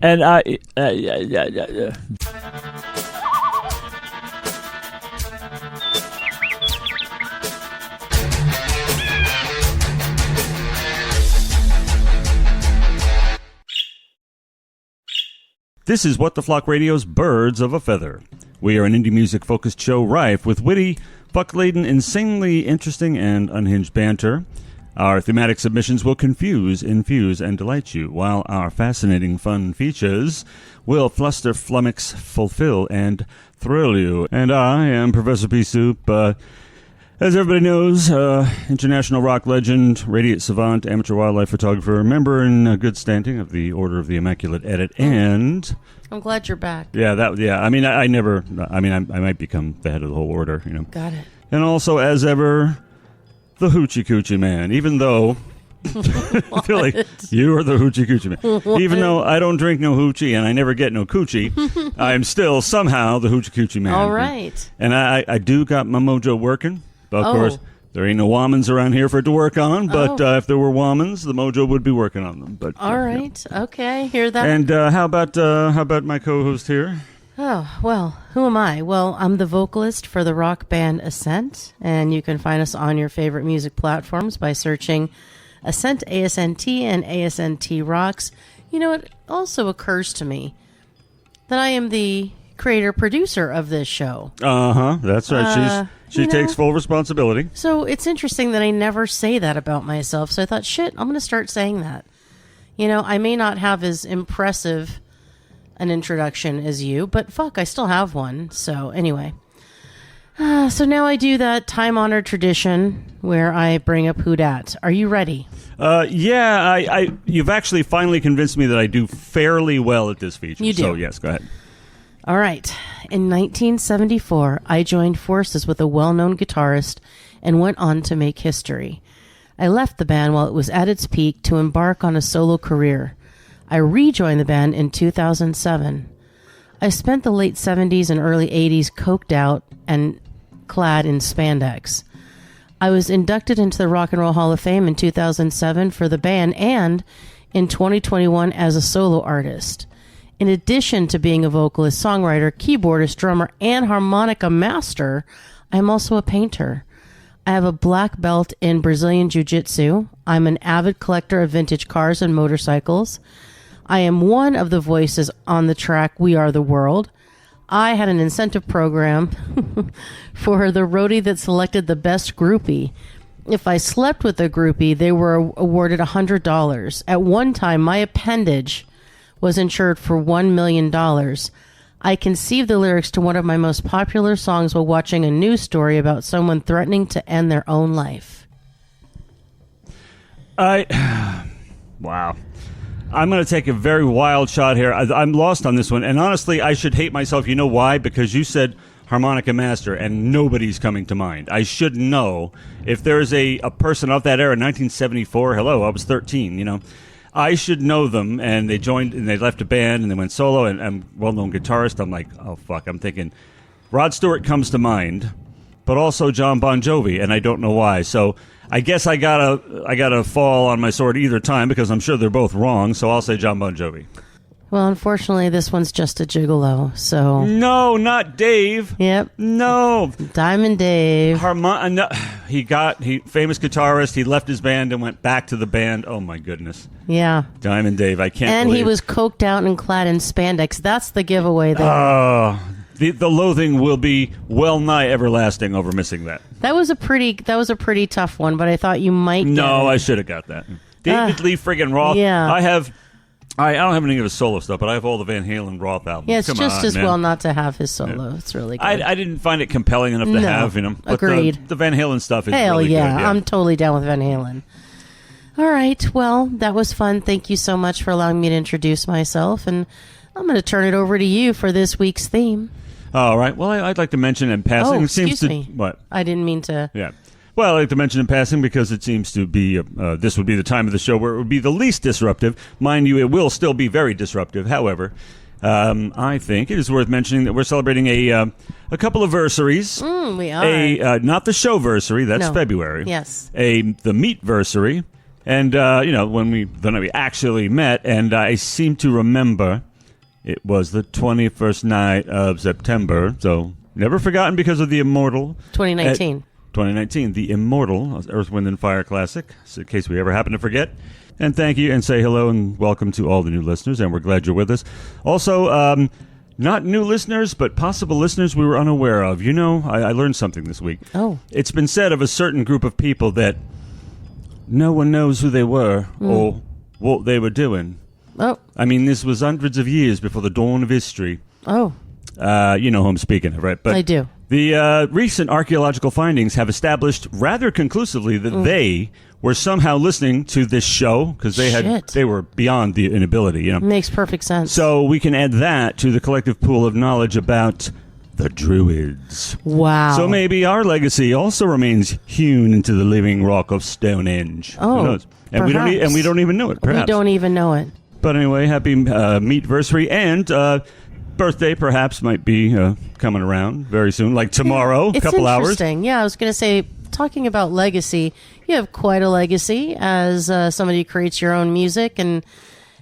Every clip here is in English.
And yeah. This is What the Flock Radio's Birds of a Feather. We are an indie music-focused show rife with witty, fuck-laden, insanely interesting, and unhinged banter. Our thematic submissions will confuse, infuse, and delight you, while our fascinating fun features will fluster, flummox, fulfill, and thrill you. And I am Professor P. Soup, as everybody knows, international rock legend, radiant savant, amateur wildlife photographer, member in good standing of the Order of the Immaculate Edit, and... I'm glad you're back. Yeah, I mean, I might become the head of the whole order, you know. Got it. And also, as ever, the Hoochie Coochie Man, even though... I feel like you are the Hoochie Coochie Man. What? Even though I don't drink no hoochie and I never get no coochie, I'm still somehow the Hoochie Coochie Man. All right. And I do got my mojo working. But of course, there ain't no womans around here for it to work on. But if there were womans, the mojo would be working on them. But all right, okay, hear that. And how about my co-host here? Oh well, who am I? Well, I'm the vocalist for the rock band Ascent, and you can find us on your favorite music platforms by searching Ascent, ASNT, and ASNT Rocks. You know, it also occurs to me that I am the creator-producer of this show. That's right. She takes full responsibility. So it's interesting that I never say that about myself. So I thought, shit, I'm going to start saying that. You know, I may not have as impressive an introduction as you, but fuck, I still have one. So anyway. So now I do that time-honored tradition where I bring up Who Dat. Are you ready? Yeah, you've actually finally convinced me that I do fairly well at this feature. You do. So yes, go ahead. All right. In 1974, I joined forces with a well-known guitarist and went on to make history. I left the band while it was at its peak to embark on a solo career. I rejoined the band in 2007. I spent the late 70s and early 80s coked out and clad in spandex. I was inducted into the Rock and Roll Hall of Fame in 2007 for the band and in 2021 as a solo artist. In addition to being a vocalist, songwriter, keyboardist, drummer, and harmonica master, I am also a painter. I have a black belt in Brazilian Jiu-Jitsu. I'm an avid collector of vintage cars and motorcycles. I am one of the voices on the track We Are the World. I had an incentive program for the roadie that selected the best groupie. If I slept with a groupie, they were awarded $100. At one time, my appendage was insured for $1 million. I conceived the lyrics to one of my most popular songs while watching a news story about someone threatening to end their own life. Wow. I'm going to take a very wild shot here. I'm lost on this one. And honestly, I should hate myself. You know why? Because you said harmonica master, and nobody's coming to mind. I should know. If there's a person of that era, 1974, hello, I was 13, you know. I should know them, and they joined, and they left a band, and they went solo, and I'm a well-known guitarist. I'm like, oh, fuck. I'm thinking Rod Stewart comes to mind, but also John Bon Jovi, and I don't know why. So I guess I gotta fall on my sword either time, because I'm sure they're both wrong, so I'll say John Bon Jovi. Well, unfortunately, this one's just a gigolo, so... No, not Dave. Yep. No. Diamond Dave. He famous guitarist. He left his band and went back to the band. Oh, my goodness. Yeah. Diamond Dave. I can't And believe. he was coked out and clad in spandex. That's the giveaway there. Oh, the loathing will be well nigh everlasting over missing that. That was a pretty tough one, but I thought you might get No, it. I should have got that. David Lee friggin' Roth. Yeah. I don't have any of his solo stuff, but I have all the Van Halen Roth albums. Yeah, it's Come just on, as man. well not to have his solo. It's really good. I didn't find it compelling enough to have, you know. But agreed. The Van Halen stuff is Hell really yeah, good. I'm totally down with Van Halen. All right, well, that was fun. Thank you so much for allowing me to introduce myself, and I'm going to turn it over to you for this week's theme. All right. Well, I'd like to mention in passing. Oh, excuse me. What? I didn't mean to. Yeah. Well, I'd like to mention in passing because it seems to be this would be the time of the show where it would be the least disruptive. Mind you, it will still be very disruptive. However, I think it is worth mentioning that we're celebrating a couple of versaries. We are. Not the show-versary, that's No. February. Yes. The meet-versary. And, when we actually met, and I seem to remember It was the 21st night of September, so never forgotten because of the immortal... 2019. 2019, the immortal Earth, Wind, and Fire Classic, so in case we ever happen to forget. And thank you, and say hello and welcome to all the new listeners, and we're glad you're with us. Also, not new listeners, but possible listeners we were unaware of. You know, I learned something this week. Oh. It's been said of a certain group of people that no one knows who they were or what they were doing. Oh. I mean, this was hundreds of years before the dawn of history. Oh. You know who I'm speaking of, right? But I do. The recent archaeological findings have established rather conclusively that they were somehow listening to this show because they were beyond the inability. You know, makes perfect sense. So we can add that to the collective pool of knowledge about the Druids. Wow. So maybe our legacy also remains hewn into the living rock of Stonehenge. Oh, who knows? And we don't even know it. Perhaps. We don't even know it. But anyway, happy meatversary and birthday perhaps might be coming around very soon, like tomorrow, a couple hours. It's interesting. Yeah, I was going to say, talking about legacy, you have quite a legacy as somebody who creates your own music and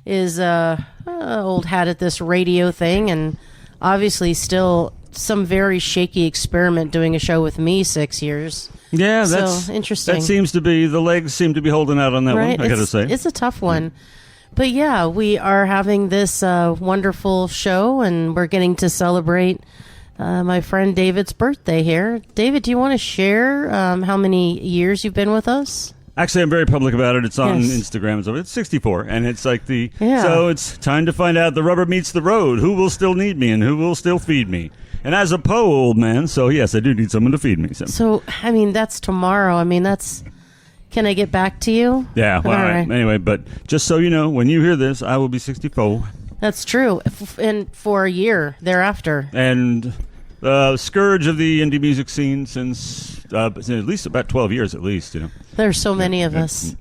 is old hat at this radio thing, and obviously still some very shaky experiment doing a show with me 6 years. Yeah, that's so interesting. That seems to be, the legs seem to be holding out on that one, I got to say. It's a tough one. But yeah, we are having this wonderful show, and we're getting to celebrate my friend David's birthday here. David, do you want to share how many years you've been with us? Actually, I'm very public about it. It's on Instagram. So it's 64, and it's like so it's time to find out the rubber meets the road. Who will still need me, and who will still feed me? And as a old man, so yes, I do need someone to feed me. So I mean, that's tomorrow. I mean, that's... Can I get back to you? Yeah, well, all right. Anyway, but just so you know, when you hear this, I will be 64. That's true. And for a year thereafter. And scourge of the indie music scene since at least about 12 years at least, you know. There's so many of us.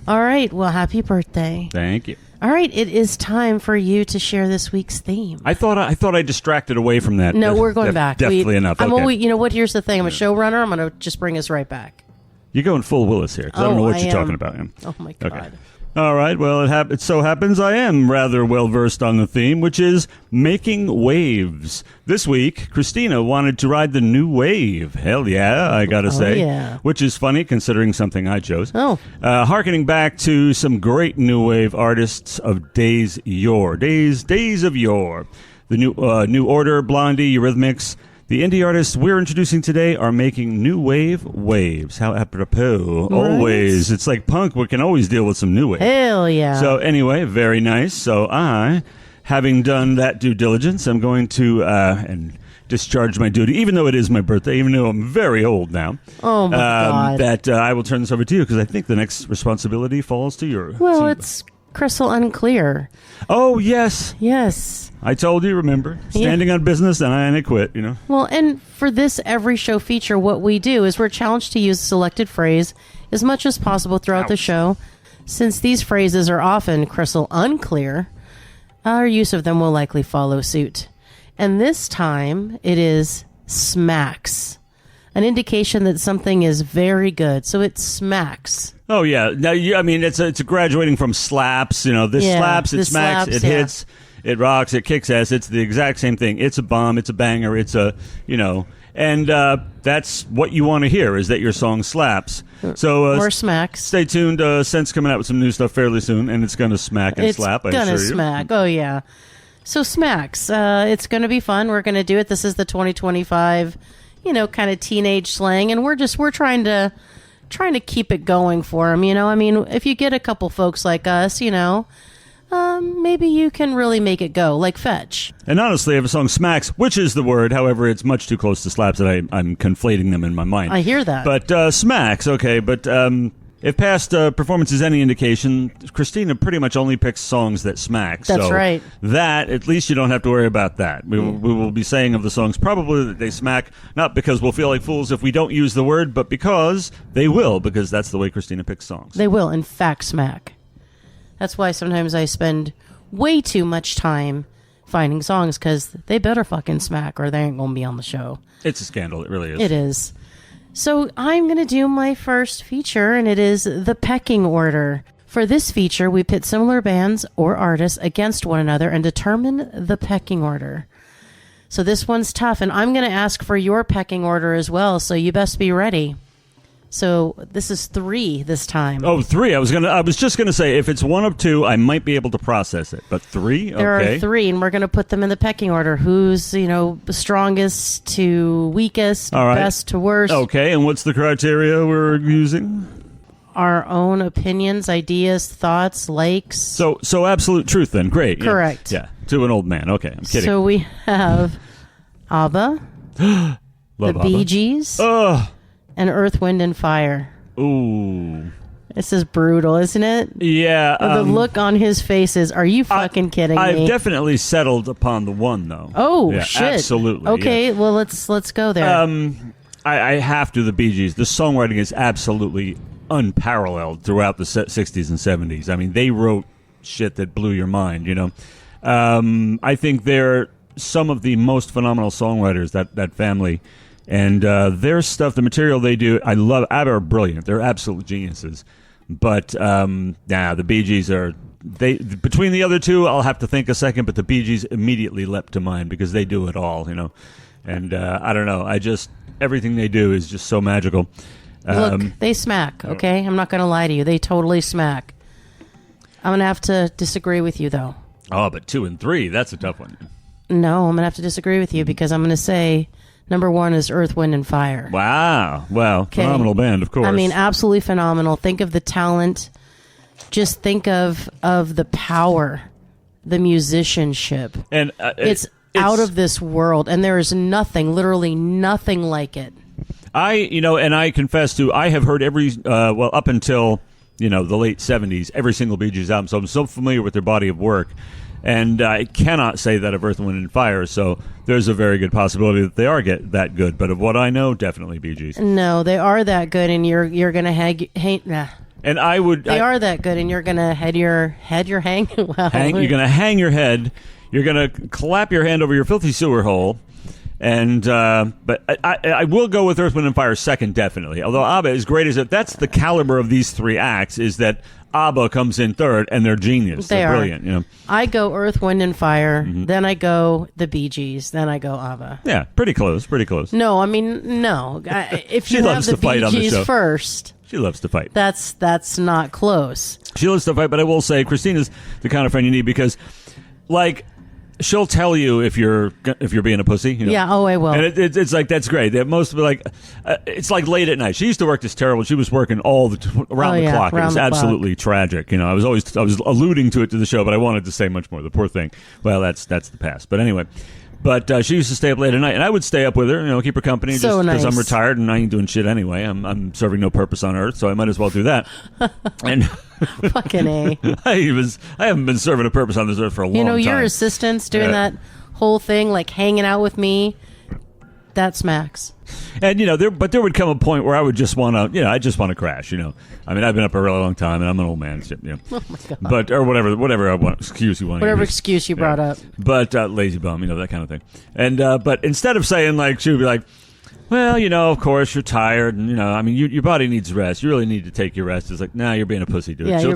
All right. Well, happy birthday. Thank you. All right. It is time for you to share this week's theme. I thought I distracted away from that. No, we're going back. Definitely enough. I'm okay. always, you know what? Here's the thing. I'm a showrunner. I'm going to just bring us right back. You're going full Willis here, because I don't know what you're talking about. Oh, my God. Okay. All right, well, it so happens I am rather well-versed on the theme, which is making waves. This week, Christina wanted to ride the new wave. Hell yeah, I gotta say. Yeah. Which is funny, considering something I chose. Oh. Harkening back to some great new wave artists of days of yore. The New Order, Blondie, Eurythmics. The indie artists we're introducing today are making new wave waves. How apropos. Right. Always. It's like punk. We can always deal with some new wave. Hell yeah. So anyway, very nice. So I, having done that due diligence, I'm going to and discharge my duty, even though it is my birthday, even though I'm very old now. Oh, my God. That I will turn this over to you, because I think the next responsibility falls to your... Well, it's crystal unclear. Oh, yes. Yes. I told you, remember, standing on business, and I quit, you know. Well, and for this every show feature, what we do is we're challenged to use a selected phrase as much as possible throughout the show. Since these phrases are often crystal unclear, our use of them will likely follow suit. And this time, it is smacks, an indication that something is very good. So it smacks. Oh, yeah. Now, I mean, it's a graduating from slaps. You know, this slaps, it smacks, it hits, it rocks, it kicks ass. It's the exact same thing. It's a bomb, it's a banger, it's a, you know, and that's what you want to hear, is that your song slaps. So or smacks. Stay tuned. Sense coming out with some new stuff fairly soon, and it's going to smack and slap. It's going to smack. Oh, yeah. So smacks. It's going to be fun. We're going to do it. This is the 2025, you know, kind of teenage slang, and we're trying to keep it going for them, you know. I mean, if you get a couple folks like us, you know, maybe you can really make it go, like fetch. And honestly, if a song smacks, which is the word, however, it's much too close to slaps that I'm conflating them in my mind. I hear that. But smacks, okay, but if past performance is any indication, Christina pretty much only picks songs that smack. That's so right. That, at least you don't have to worry about that. We will be saying of the songs probably that they smack, not because we'll feel like fools if we don't use the word, but because they will, because that's the way Christina picks songs. They will, in fact, smack. That's why sometimes I spend way too much time finding songs, because they better fucking smack or they ain't going to be on the show. It's a scandal. It really is. It is. So I'm going to do my first feature, and it is the pecking order For this feature, we pit similar bands or artists against one another and determine the pecking order. So this one's tough, and I'm going to ask for your pecking order as well, so you best be ready. So this is 3 this time. Oh, 3. I was just gonna say, if it's 1 of 2, I might be able to process it. But 3, There are 3, and we're going to put them in the pecking order. Who's, strongest to weakest, All right. best to worst. Okay, and what's the criteria we're using? Our own opinions, ideas, thoughts, likes. So absolute truth then. Great. Yeah. Correct. Yeah, to an old man. Okay, I'm kidding. So we have ABBA, Love the ABBA. Bee Gees, Oh, and Earth, Wind, and Fire. ooh. This is brutal, isn't it? Yeah. The look on his face is, are you fucking kidding me? I've definitely settled upon the 1, though. Oh, Yeah, shit. absolutely. Okay, yeah. well, let's go there. I have to. The Bee Gees. The songwriting is absolutely unparalleled throughout the 60s and 70s. I mean, they wrote shit that blew your mind, I think they're some of the most phenomenal songwriters, that family. And their stuff, the material they do, I love. ABBA are brilliant. They're absolute geniuses. But, the Bee Gees are... between the other 2, I'll have to think a second, but the Bee Gees immediately leapt to mind because they do it all, And I don't know. Everything they do is just so magical. Look, they smack, okay? I'm not going to lie to you. They totally smack. I'm going to have to disagree with you, though. Oh, but 2 and 3, that's a tough one. No, I'm going to have to disagree with you because I'm going to say number 1 is Earth, Wind, and Fire. Wow. Well, Okay. phenomenal band, of course. I mean, absolutely phenomenal. Think of the talent. Just think of the power, the musicianship. And It's out of this world, and there is nothing, literally nothing like it. And I confess to, I have heard every, up until, the late 70s, every single Bee Gees album, so I'm so familiar with their body of work. And I cannot say that of Earth, Wind, and Fire, so there's a very good possibility that they are that good. But of what I know, definitely Bee Gees. No, they are that good, and you're gonna nah. And I would. They are that good, and you're gonna hang. Well, you're gonna hang your head. You're gonna clap your hand over your filthy sewer hole. And but I will go with Earth, Wind, and Fire second, definitely. Although ABBA, as great as it, that's the caliber of these 3 acts. Is that ABBA comes in third, and they're genius. They're brilliant. I go Earth, Wind, and Fire. Then I go the Bee Gees. Then I go ABBA. Yeah, pretty close. Pretty close. No, I mean no. If you have the Bee Gees first, she loves to fight. That's not close. She loves to fight, but I will say Christina's the kind of friend you need because, she'll tell you if you're being a pussy. Yeah. Oh, I will. And it's like that's great. Most of it's like late at night. She used to work this terrible. She was working around the clock. It was absolutely tragic. I was alluding to it to the show, but I wanted to say much more. The poor thing. Well, that's the past. But anyway. But she used to stay up late at night, and I would stay up with her, keep her company, so just because nice. I'm retired and I ain't doing shit anyway. I'm serving no purpose on Earth, so I might as well do that. And fucking A. I haven't been serving a purpose on this Earth for a long time. Your assistants doing that whole thing, like hanging out with me, that smacks. And there would come a point where I would just want to, I just want to crash. I mean, I've been up a really long time, and I'm an old man. Oh my god! But or whatever I want excuse you want. Whatever excuse you brought up. But lazy bum, that kind of thing. And but instead of saying she would be like, well, of course you're tired, and I mean, your body needs rest. You really need to take your rest. It's like, nah, you're being a pussy, dude. Yeah, she'll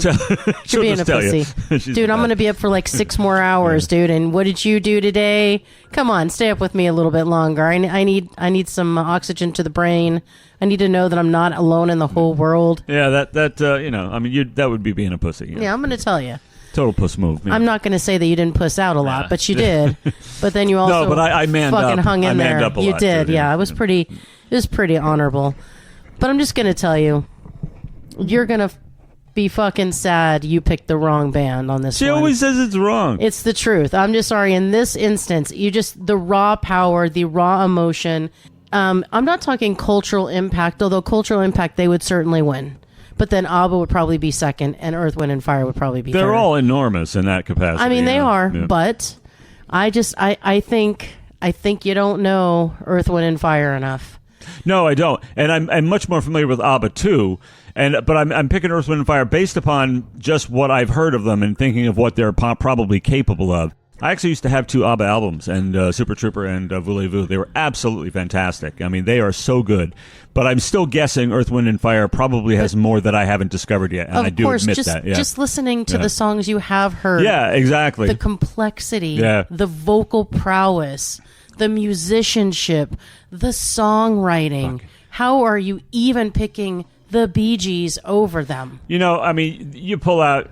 being just a tell pussy. you, dude. I'm gonna be up for 6 more hours, dude. And what did you do today? Come on, stay up with me a little bit longer. I need some oxygen to the brain. I need to know that I'm not alone in the whole world. Yeah, that I mean, that would be being a pussy. Yeah, I'm gonna tell you. Total puss move. I'm not going to say that you didn't puss out a lot, but you did. But then you also no, but I manned fucking up. hung in I there. manned up a You lot, did, too, yeah. It was pretty honorable. But I'm just going to tell you, you're going to be fucking sad you picked the wrong band on this one. She always says it's wrong. It's the truth. I'm just sorry. In this instance, the raw power, the raw emotion. I'm not talking cultural impact, although cultural impact, they would certainly win. But then ABBA would probably be second, and Earth, Wind, and Fire would probably be third. They're all enormous in that capacity. I mean, they are, but I think you don't know Earth, Wind, and Fire enough. No, I don't. And I'm much more familiar with ABBA, too. But I'm picking Earth, Wind, and Fire based upon just what I've heard of them and thinking of what they're probably capable of. I actually used to have 2 ABBA albums, and Super Trooper and Voulez-Vous. They were absolutely fantastic. I mean, they are so good. But I'm still guessing Earth, Wind, and Fire probably has more that I haven't discovered yet, and I do admit that. Yeah. Just listening to the songs you have heard. Yeah, exactly. The complexity, the vocal prowess, the musicianship, the songwriting. How are you even picking the Bee Gees over them? You know, I mean, you pull out...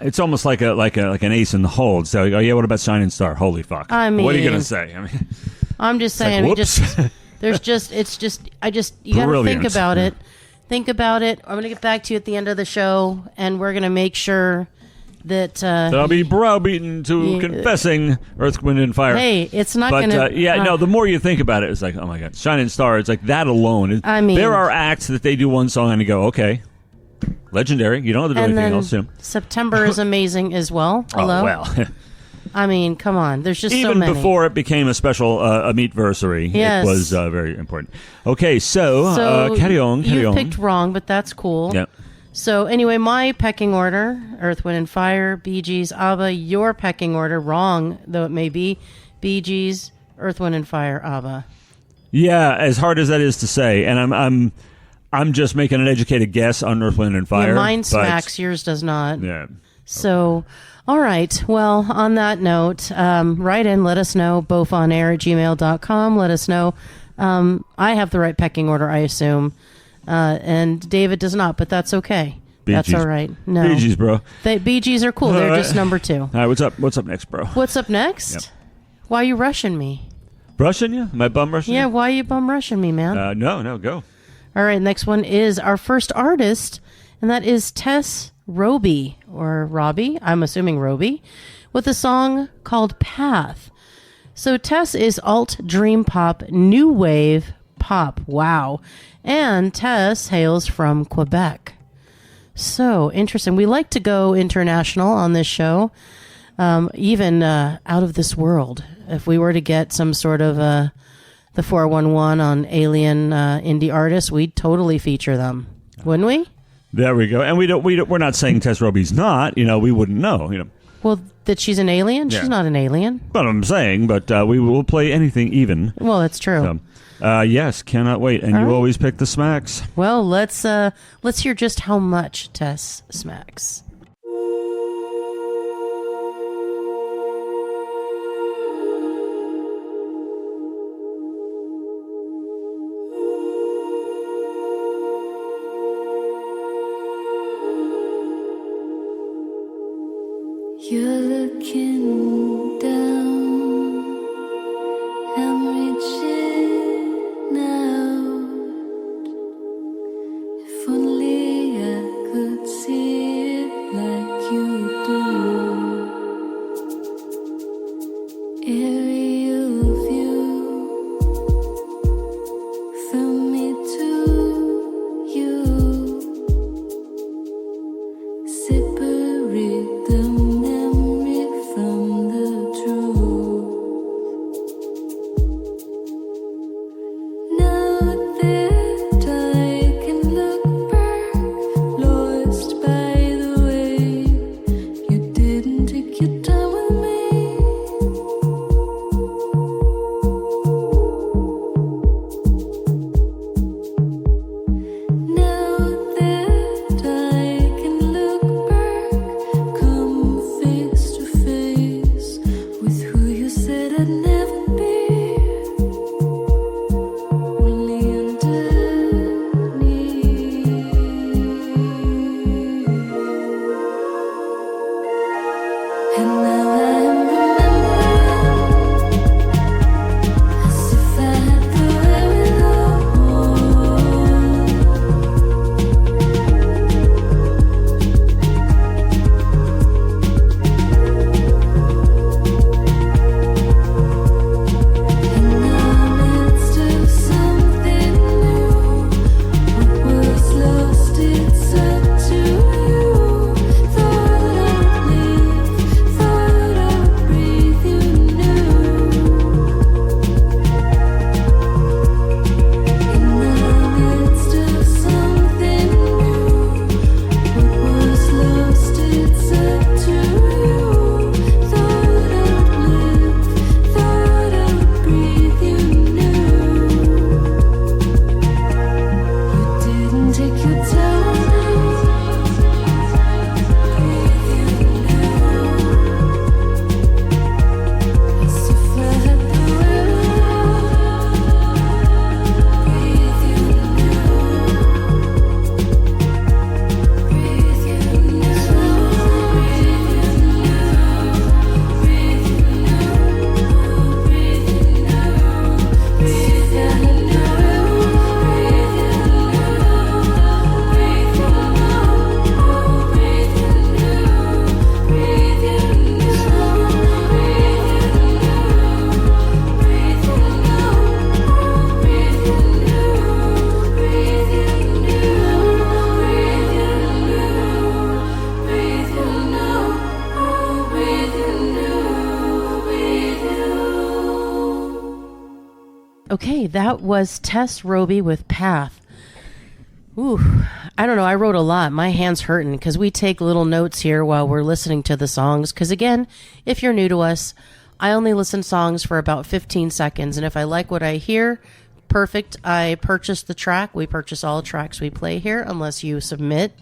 It's almost like an ace in the hole. So, oh yeah, what about Shining Star? Holy fuck! I mean, what are you gonna say? I mean, I'm just saying. Like, whoops. You gotta think about it. Think about it. I'm gonna get back to you at the end of the show, and we're gonna make sure that I'll be browbeaten to confessing Earth, Wind, and Fire. Hey, it's not but, gonna. No. The more you think about it, it's like, oh my god, Shining Star. It's like that alone. I mean, there are acts that they do one song and you go, okay. Legendary. You don't have to do anything else. You know. September is amazing as well. Hello? Oh, well. I mean, come on. There's just Even so many. before it became a special a meatversary, yes. It was very important. Okay, so carry on. You picked wrong, but that's cool. Yeah. So anyway, my pecking order, Earth, Wind, and Fire, Bee Gees, ABBA. Your pecking order, wrong though it may be, Bee Gees, Earth, Wind, and Fire, ABBA. Yeah, as hard as that is to say, and I'm just making an educated guess on Earth, Wind, and Fire. Yeah, mine smacks, yours does not. Yeah. So, all right. Well, on that note, write in, let us know, boafonair@gmail.com. Let us know. I have the right pecking order, I assume. And David does not, but that's okay. That's all right. No. Bee Gees, bro. Bee Gees are cool. They're just number 2. All right, what's up? What's up next, bro? What's up next? Yep. Why are you rushing me? Rushing you? Am I bum rushing you? Yeah, why are you bum rushing me, man? No, go. All right, next one is our first artist, and that is Tess Roby, or Robbie, I'm assuming Roby, with a song called Path. So Tess is alt dream pop, new wave pop. Wow. And Tess hails from Quebec. So interesting. We like to go international on this show, even out of this world. If we were to get some sort of the 411 on alien indie artists, we'd totally feature them, wouldn't we? There we go. And we're not saying Tess Roby's not. You know, we wouldn't know. You know. Well, that she's an alien. Yeah. She's not an alien. But I'm saying, we will play anything even. Well, that's true. Yes, cannot wait. And you always pick the smacks. Well, let's hear just how much Tess smacks. You're looking down, I'm reaching out. If only I could see it like you do. Aerial view, from me to you. Separate them. Okay, that was Tess Roby with Path. Ooh, I don't know. I wrote a lot. My hand's hurting because we take little notes here while we're listening to the songs. Because again, if you're new to us, I only listen songs for about 15 seconds. And if I like what I hear, perfect. I purchase the track. We purchase all tracks we play here unless you submit.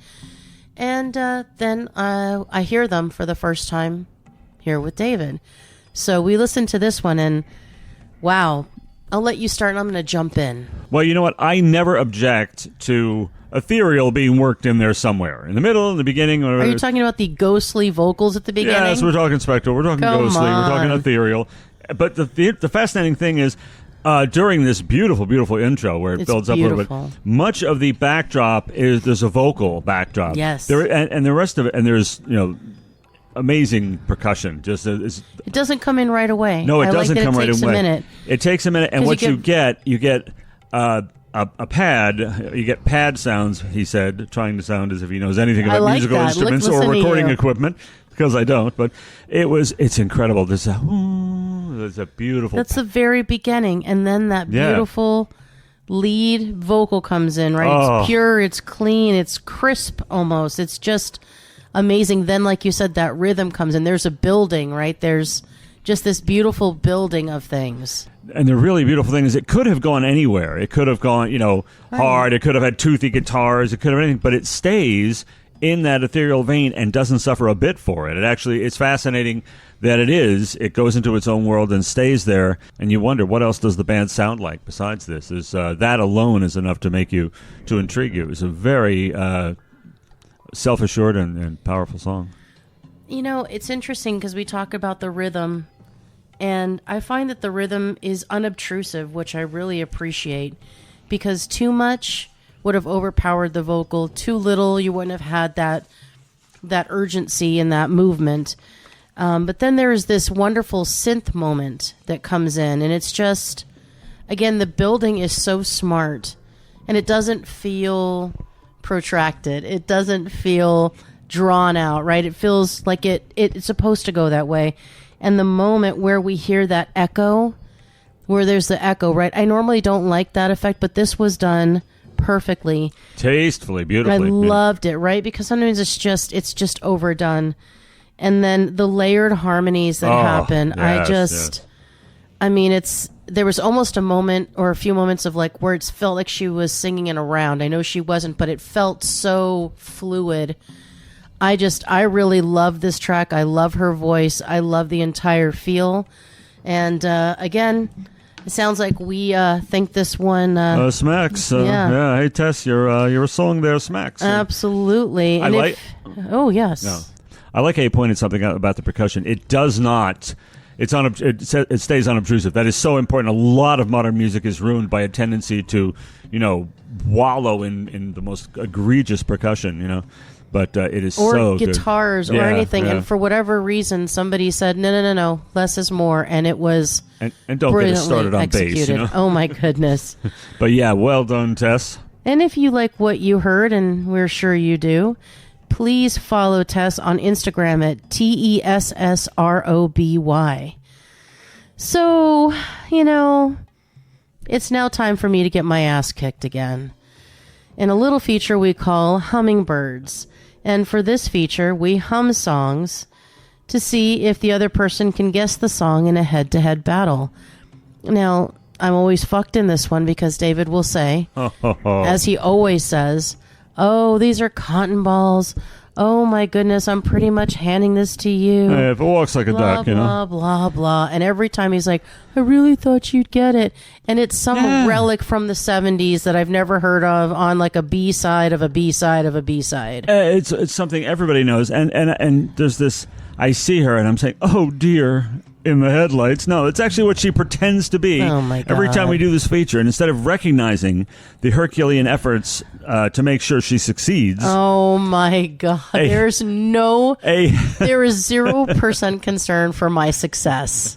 And then I hear them for the first time here with David. So we listened to this one and wow. I'll let you start and I'm going to jump in. Well, you know what? I never object to ethereal being worked in there somewhere. In the middle, in the beginning. Or, are you talking about the ghostly vocals at the beginning? Yes, we're talking spectral. We're talking Come ghostly. on. We're talking ethereal. But the fascinating thing is, during this beautiful, beautiful intro where it It's builds up a beautiful. little bit, much of the backdrop is there's a vocal backdrop. Yes. And the rest of it, and there's, amazing percussion. Just It doesn't come in right away. no, it I doesn't like that come it right takes away. a minute. It takes a minute, and 'Cause what you you get a pad. You get pad sounds. He said, trying to sound as if he knows anything I about like musical that. instruments Listen or to recording you. equipment, because I don't. But it's incredible. There's a beautiful. That's the very beginning. And then that Yeah. beautiful lead vocal comes in, right? Oh. It's pure, it's clean, it's crisp almost. It's just amazing. Then, like you said, that rhythm comes in. There's a building, right? There's just this beautiful building of things. And the really beautiful thing is it could have gone anywhere. It could have gone, hard. It could have had toothy guitars. It could have anything. But it stays in that ethereal vein and doesn't suffer a bit for it. It's fascinating that it goes into its own world and stays there. And you wonder, what else does the band sound like besides this? That alone is enough to intrigue you. It's a very self-assured and powerful song. It's interesting because we talk about the rhythm, and I find that the rhythm is unobtrusive, which I really appreciate, because too much would have overpowered the vocal. Too little, you wouldn't have had that urgency and that movement. But then there is this wonderful synth moment that comes in, and it's just, again, the building is so smart, and it doesn't feel protracted. It doesn't feel drawn out, right? It feels like it's supposed to go that way. And the moment where we hear that echo, where there's the echo, right? I normally don't like that effect, but this was done perfectly. Tastefully, beautifully. I loved it, right? Because sometimes it's just overdone. And then the layered harmonies that happen, yes. There was almost a moment or a few moments of like where it felt like she was singing in a round. I know she wasn't, but it felt so fluid. I really love this track. I love her voice. I love the entire feel. And again, it sounds like we think this one smacks. yeah. Hey Tess, your song there smacks. absolutely. And oh yes. No. I like how you pointed something out about the percussion. It does not. It stays unobtrusive. That is so important. A lot of modern music is ruined by a tendency to, wallow in the most egregious percussion. But it is or so guitars good. or anything, yeah. and for whatever reason, somebody said no, less is more, and it was And don't get us started on executed. bass. Oh my goodness! But yeah, well done, Tess. And if you like what you heard, and we're sure you do, please follow Tess on Instagram at TESSROBY. So, it's now time for me to get my ass kicked again in a little feature we call Hummingbirds. And for this feature, we hum songs to see if the other person can guess the song in a head-to-head battle. Now, I'm always fucked in this one because David will say, as he always says, "Oh, these are cotton balls. Oh my goodness, I'm pretty much handing this to you." Hey, if it walks like a blah, duck, blah, blah, blah. And every time he's like, "I really thought you'd get it." And it's some relic from the 70s that I've never heard of on like a B-side of a B-side of a B-side. It's something everybody knows, and there's this. I see her, and I'm saying, "Oh dear." In the headlights. No, it's actually what she pretends to be. Oh my God. Every time we do this feature, and instead of recognizing the Herculean efforts to make sure she succeeds. Oh my God. There is 0% concern for my success.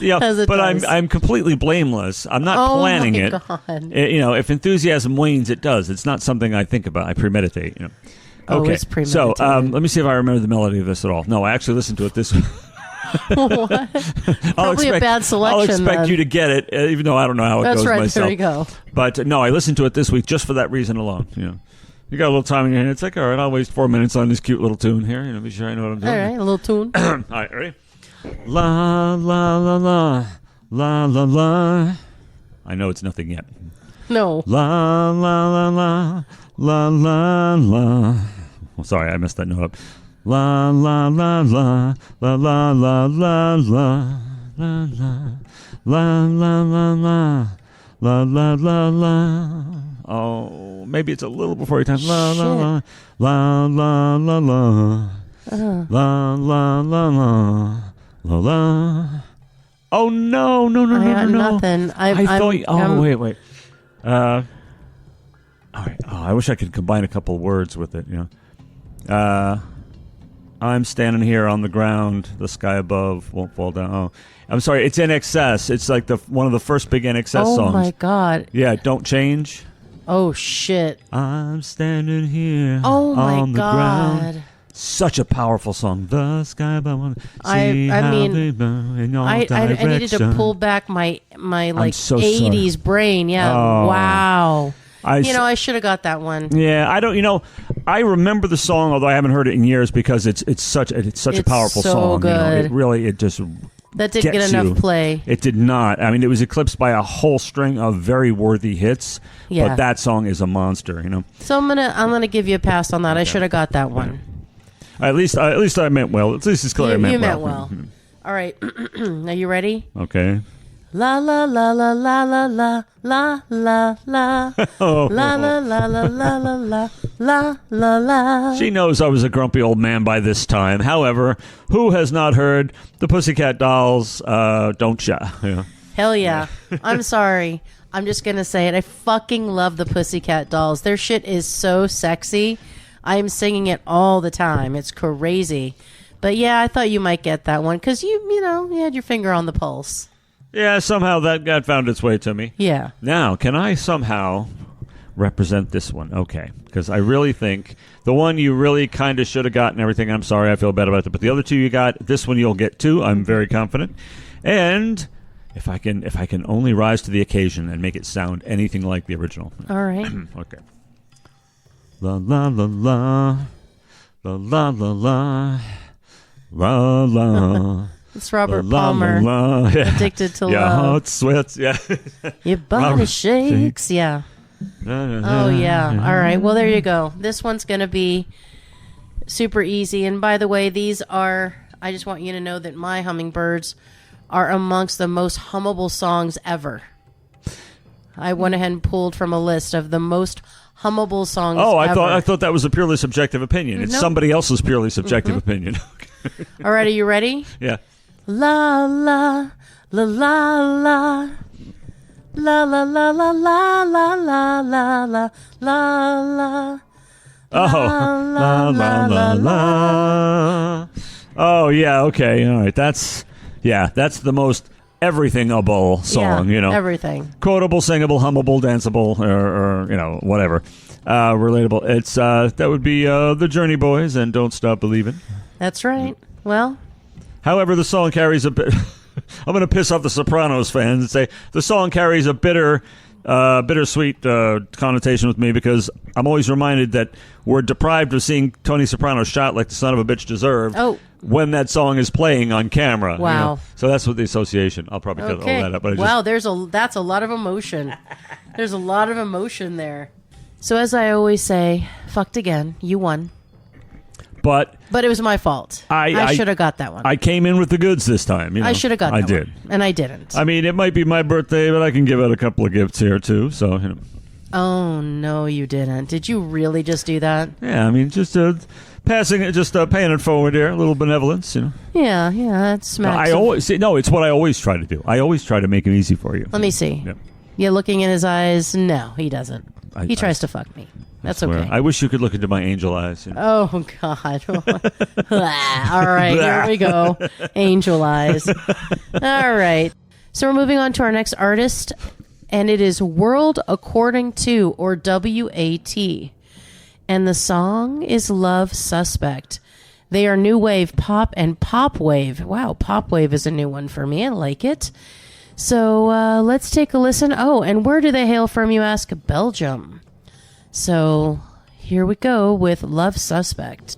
Yeah, As it but does. I'm completely blameless. I'm not planning my it. God. If enthusiasm wanes, it does. It's not something I think about. I premeditate. Oh, Okay. it's premeditated. So let me see if I remember the melody of this at all. No, I actually listened to it this week. What? Probably a bad selection. I'll expect then. you to get it, even though I don't know how it That's goes right. myself. There you go. But no, I listened to it this week just for that reason alone. You got a little time in your hand. It's like, all right, I'll waste 4 minutes on this cute little tune here. Be sure I know what I'm doing. All right, a little tune. All right, ready? La la la la la la la. I know it's nothing yet. No. La la la la la la la. Oh, sorry, I messed that note up. La la la la la la la la la la la la la la la la la. Oh, maybe it's a little before your time. La la la la la la la la la la la la. Oh no no no I no got no! nothing. I thought. Wait. All right. Oh, I wish I could combine a couple words with it. I'm standing here on the ground. The sky above won't fall down. Oh, I'm sorry. It's in excess. It's like one of the first big in excess songs. Oh my God. Yeah, don't change. Oh shit. I'm standing here Oh my on the God. ground. Such a powerful song. The sky above. I mean, they burn in all I needed to direction. pull back my like so 80s brain. Yeah. Oh. Wow. I I should have got that one. Yeah, I don't. I remember the song, although I haven't heard it in years because it's such a powerful so song. good. It just That didn't get gets enough you. play. It did not. I mean, it was eclipsed by a whole string of very worthy hits. Yeah. But that song is a monster. So I'm gonna give you a pass on that. I should have got that one. At least I meant well. At least it's clear I meant You well. meant well. All right. Are you ready? Okay. La la la la la la la la la la Oh. la la la la la la la la la la. She knows I was a grumpy old man by this time. However, who has not heard the Pussycat Dolls? Don't ya? Yeah. Hell yeah. I'm sorry. I'm just gonna say it. I fucking love the Pussycat Dolls. Their shit is so sexy. I'm singing it all the time. It's crazy. But yeah, I thought you might get that one because you had your finger on the pulse. Yeah, somehow that found its way to me. Yeah. Now, can I somehow represent this one? Okay. Because I really think the one you really kind of should have gotten everything. I'm sorry, I feel bad about it. But the other two you got, this one you'll get too. I'm very confident. And if I can only rise to the occasion and make it sound anything like the original. All right. Okay. La la la la. La la la la. La la. It's Robert La, la, Palmer. la, la. Yeah. Addicted to Yeah, Love. hot sweats. Yeah. Your body Robert shakes. Yeah. Oh, yeah. All right. Well, there you go. This one's going to be super easy. And by the way, I just want you to know that my hummingbirds are amongst the most hummable songs ever. I went ahead and pulled from a list of the most hummable songs Oh, ever. I thought that was a purely subjective opinion. It's Nope. somebody else's purely subjective opinion. All right. Are you ready? Yeah. La la la la la la la la la la la la la la la. Oh, la la la la. Oh, yeah. Okay. All right. That's the most everythingable song. Yeah, everything. Quotable, singable, hummable, danceable, or whatever. Relatable. It's that would be the Journey Boys and Don't Stop Believing. That's right. Well, however, the song carries a bit. I'm going to piss off the Sopranos fans and say the song carries a bittersweet connotation with me because I'm always reminded that we're deprived of seeing Tony Soprano shot like the son of a bitch deserved. Oh. When that song is playing on camera. Wow. So that's what the association. I'll probably cut all that up. But that's a lot of emotion. There's a lot of emotion there. So as I always say, fucked again. You won. But it was my fault. I should have got that one. I came in with the goods this time. I should have got that I did. one. And I didn't. I mean, it might be my birthday, but I can give out a couple of gifts here, too. So, Oh, no, you didn't. Did you really just do that? Yeah, I mean, just passing it, just paying it forward here, a little benevolence, Yeah, that's smacks. It's what I always try to do. I always try to make it easy for you. Let me see. Yeah. Yeah, looking in his eyes, no, he doesn't. He tries to fuck me. That's swear. okay. I wish you could look into my angel eyes. You know? Oh, God. All right, here we go. Angel eyes. All right. So we're moving on to our next artist, and it is World According To, or WAT. And the song is Love Suspect. They are new wave pop and pop wave. Wow, pop wave is a new one for me. I like it. So let's take a listen. Oh, and where do they hail from, you ask? Belgium. So here we go with Love Suspect.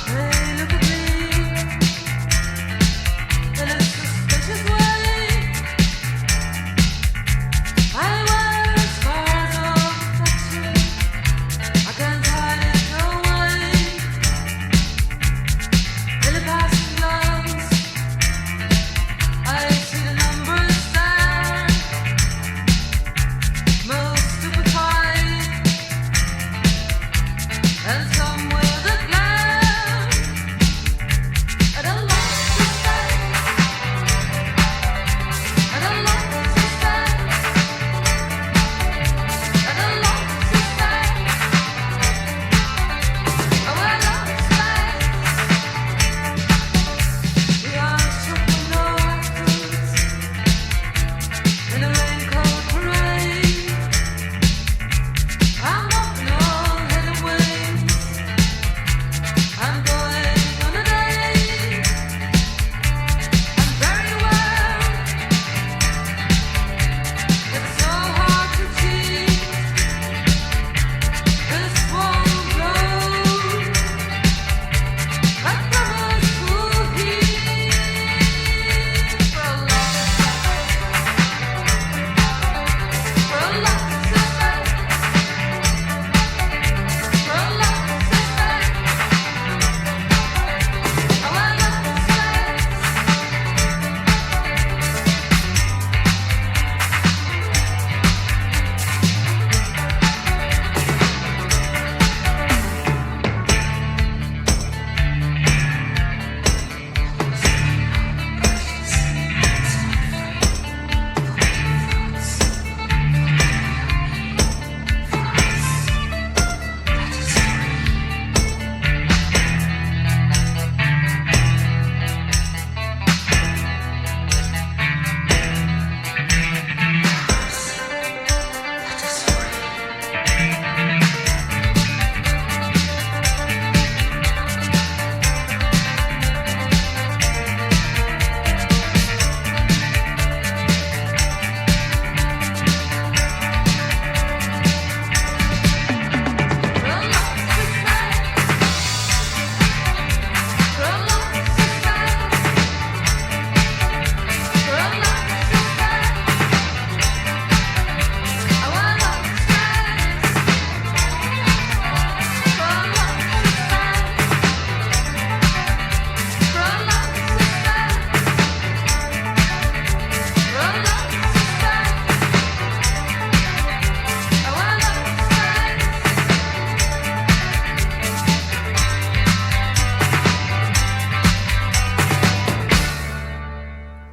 Hey, look at me.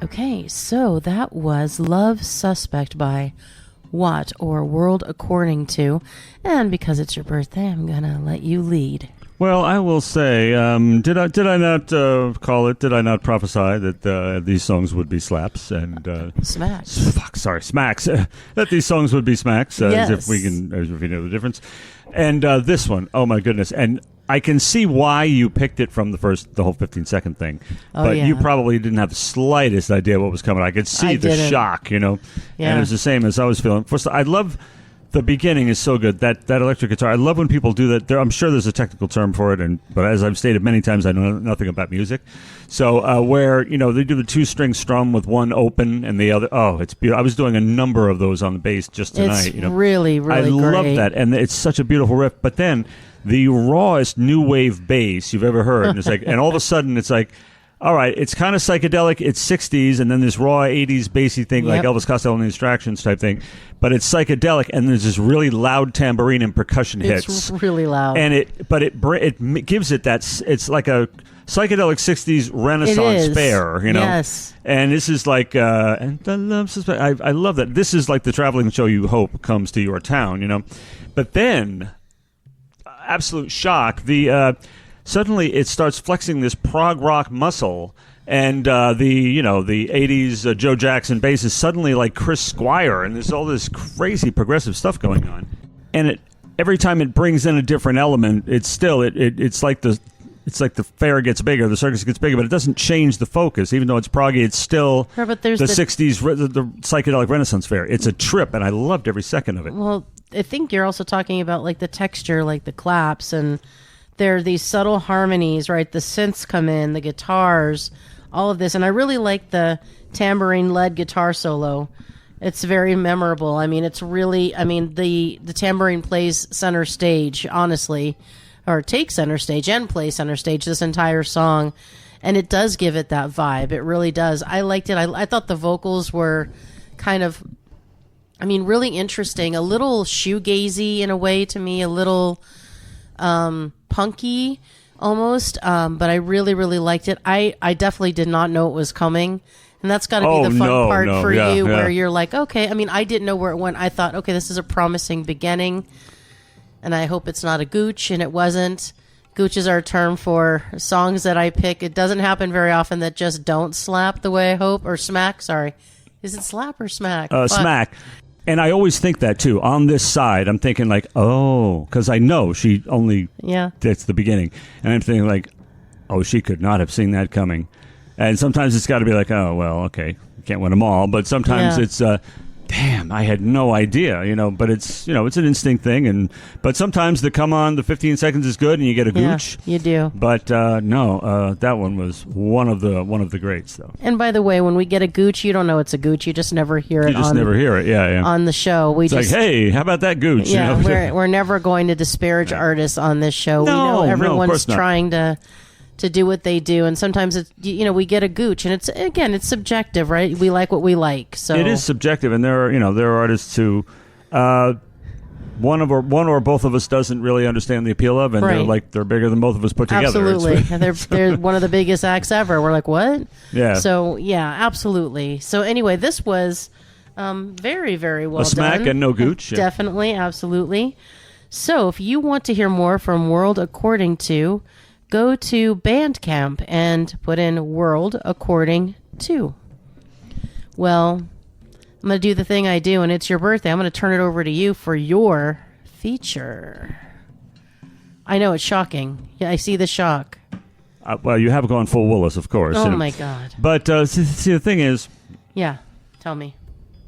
Okay, so that was Love Suspect by Watt, or World According To. And because it's your birthday, I'm going to let you lead. Well, I will say, did I not call it? Did I not prophesy that these songs would be slaps and Smacks. smacks? That these songs would be smacks, Yes. as if we know the difference. And this one, oh my goodness! And I can see why you picked it from the whole 15-second thing, Oh, but yeah. you probably didn't have the slightest idea what was coming. I could see I the didn't. shock, Yeah. and it was the same as I was feeling. First, I love The beginning is so good. That electric guitar. I love when people do that. I'm sure there's a technical term for it, but as I've stated many times, I know nothing about music. So where they do the 2-string strum with one open and the other. Oh, it's beautiful. I was doing a number of those on the bass just tonight. It's really, really I great. love that, and it's such a beautiful riff. But then the rawest new wave bass you've ever heard, and it's like, and all of a sudden it's like. All right, it's kind of psychedelic. It's 60s, and then this raw 80s bassy thing, like Elvis Costello and the Distractions type thing. But it's psychedelic, and there's this really loud tambourine and percussion hits. It's really loud. And it gives it that. It's like a psychedelic 60s Renaissance fair, Yes. And this is like, and I love that. This is like the traveling show you hope comes to your town, But then, absolute shock. Suddenly, it starts flexing this prog rock muscle, and the 80s Joe Jackson bass is suddenly like Chris Squire, and there's all this crazy progressive stuff going on. And every time it brings in a different element, it's like the fair gets bigger, the circus gets bigger, but it doesn't change the focus. Even though it's proggy, it's still Sure, but there's the 60s, the psychedelic Renaissance fair. It's a trip, and I loved every second of it. Well, I think you're also talking about like the texture, like the claps, and there are these subtle harmonies, right? The synths come in, the guitars, all of this. And I really like the tambourine-led guitar solo. It's very memorable. I mean, the tambourine plays center stage, honestly, or takes center stage and plays center stage this entire song. And it does give it that vibe. It really does. I liked it. I thought the vocals were kind of, really interesting. A little shoegazy in a way to me, a little punky almost, but I really, really liked it. I definitely did not know it was coming, and that's got to be the fun part for you, where you're like, okay, I didn't know where it went. I thought, okay, this is a promising beginning, and I hope it's not a gooch, and it wasn't. Gooch is our term for songs that I pick. It doesn't happen very often that just don't slap the way I hope, or smack, sorry. Is it slap or smack? Smack. And I always think that, too. On this side, I'm thinking like, oh, because I know she only, that's the beginning. And I'm thinking like, oh, she could not have seen that coming. And sometimes it's got to be like, oh, well, okay, can't win them all. But sometimes it's, damn, I had no idea, but it's, it's an instinct thing. But sometimes the 15 seconds is good and you get a gooch. Yeah, you do. But no, that one was one of the greats, though. And by the way, when we get a gooch, you don't know it's a gooch. You just never hear it. You just never hear it, yeah. On the show. It's like, hey, how about that gooch? Yeah, we're never going to disparage artists on this show. No, we know everyone's not. trying to do what they do, and sometimes it's we get a gooch, and it's subjective, right? We like what we like, so it is subjective, and there are artists who one or both of us doesn't really understand the appeal of, and they're bigger than both of us put together. Absolutely, they're one of the biggest acts ever. We're like, what? Yeah. So yeah, absolutely. So anyway, this was very, very well done. A smack done. and no gooch. Definitely, absolutely. So if you want to hear more from World According To, go to Bandcamp and put in World According To. Well, I'm going to do the thing I do, and it's your birthday. I'm going to turn it over to you for your feature. I know, it's shocking. Yeah, I see the shock. Well, you have gone full Willis, of course. Oh, my God. But see, the thing is... Yeah, tell me.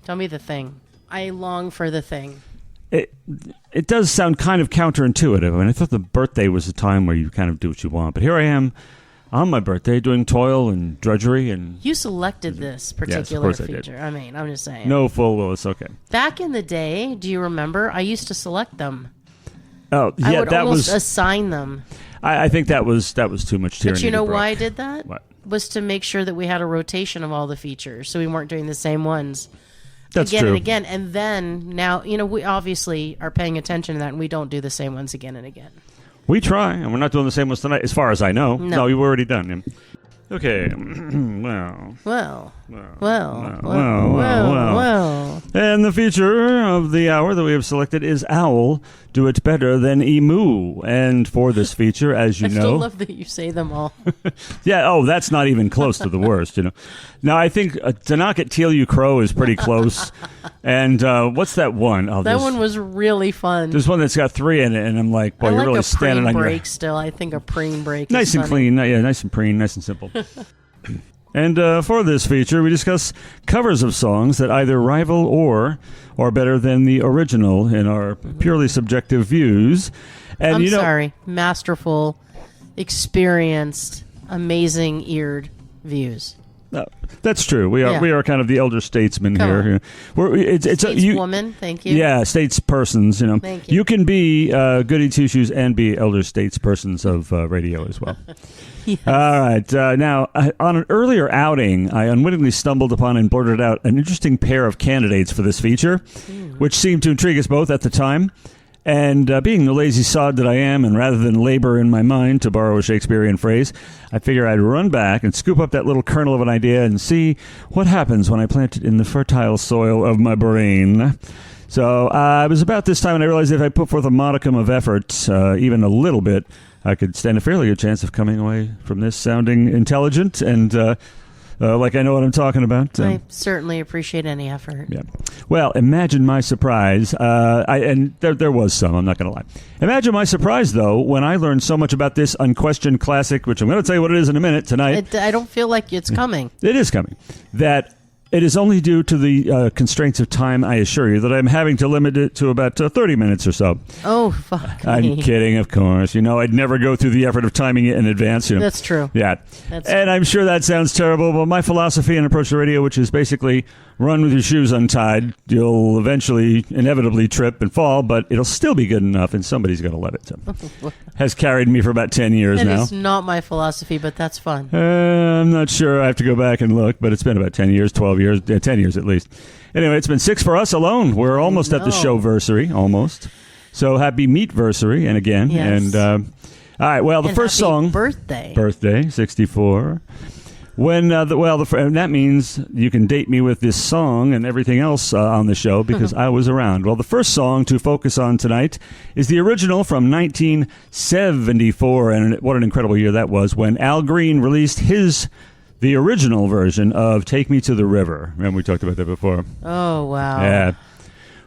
Tell me the thing. I long for the thing. It does sound kind of counterintuitive. I mean, I thought the birthday was a time where you kind of do what you want. But here I am on my birthday doing toil and drudgery. And you selected this particular feature. I mean, I'm just saying. No full Willis, okay. Back in the day, do you remember? I used to select them. Oh, yeah, I would almost assign them. I think that was too much tyranny. But you know why I did that? What? Was to make sure that we had a rotation of all the features, so we weren't doing the same ones. That's again true. and again, and then now we obviously are paying attention to that, and we don't do the same ones again and again. We try, and we're not doing the same ones tonight, as far as I know. No, you've already done them. Okay, well. And the feature of the hour that we have selected is Owl, Do It Better Than Emu. And for this feature, as you know... I still love that you say them all. Yeah, that's not even close to the worst, Now, I think To Knock It Till You Crow is pretty close. And what's that one? That one was really fun. There's one that's got 3 in it, and I'm like, boy, you're really standing on your... break still. I think a preen break nice is and funny. clean. Yeah, nice and preen, nice and simple. And for this feature, we discuss covers of songs that either rival or are better than the original in our purely subjective views. And I'm sorry. Masterful, experienced, amazing eared views. That's true. We are kind of the elder statesmen Come here. It's Stateswoman, thank you. Yeah, statespersons. You know, Thank you. you can be goody two shoes and be elder statespersons of radio as well. Yes. All right. Now, on an earlier outing, I unwittingly stumbled upon and blurted out an interesting pair of candidates for this feature, which seemed to intrigue us both at the time. And being the lazy sod that I am, and rather than labor in my mind, to borrow a Shakespearean phrase, I figure I'd run back and scoop up that little kernel of an idea and see what happens when I plant it in the fertile soil of my brain. So it was about this time, and I realized if I put forth a modicum of effort, even a little bit, I could stand a fairly good chance of coming away from this sounding intelligent and like I know what I'm talking about. I certainly appreciate any effort. Yeah. Well, imagine my surprise. And there was some, I'm not going to lie. Imagine my surprise, though, when I learned so much about this unquestioned classic, which I'm going to tell you what it is in a minute tonight. I don't feel like it's coming. It is coming. That it is only due to the constraints of time, I assure you, that I'm having to limit it to about 30 minutes or so. Oh, fuck I'm me. kidding, of course. You know, I'd never go through the effort of timing it in advance. You know. That's true. Yeah. That's And I'm sure that sounds terrible, but my philosophy and approach to radio, which is basically run with your shoes untied, you'll eventually, inevitably trip and fall, but it'll still be good enough, and somebody's going to let it. So. Has carried me for about 10 years That now. is not my philosophy, but that's fun. I'm not sure. I have to go back and look, but it's been about 10 years, 12 years, 10 years at least. Anyway, it's been 6 for us alone. We're almost at the showversary, almost. So happy meatversary, and again. Yes. And all right, well, the And first happy song. birthday. 64. When and that means you can date me with this song and everything else on the show because I was around. Well, the first song to focus on tonight is the original from 1974, and what an incredible year that was when Al Green released the original version of "Take Me to the River." Remember we talked about that before? Oh, wow. Yeah.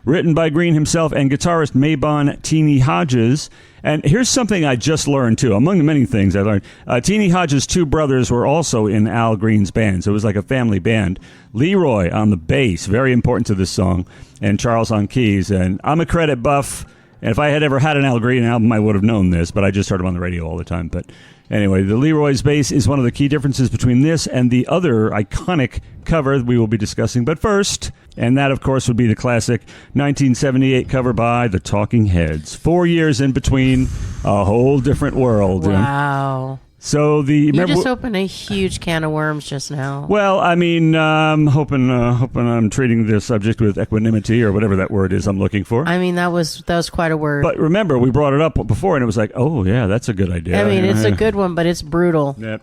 Written by Green himself and guitarist Maybon Teenie Hodges. And here's something I just learned, too. Among the many things I learned, Teenie Hodges' 2 brothers were also in Al Green's band, so it was like a family band. Leroy on the bass, very important to this song, and Charles on keys. And I'm a credit buff, and if I had ever had an Al Green album, I would have known this, but I just heard him on the radio all the time. But anyway, the Leroy's bass is one of the key differences between this and the other iconic cover we will be discussing. But first, and that, of course, would be the classic 1978 cover by the Talking Heads. 4 years in between, a whole different world. Wow. So You just opened a huge can of worms just now. Well, I mean, I'm hoping I'm treating the subject with equanimity or whatever that word is I'm looking for. I mean, that was quite a word. But remember, we brought it up before, and it was like, oh, yeah, that's a good idea. I mean, it's a good one, but it's brutal. Yeah.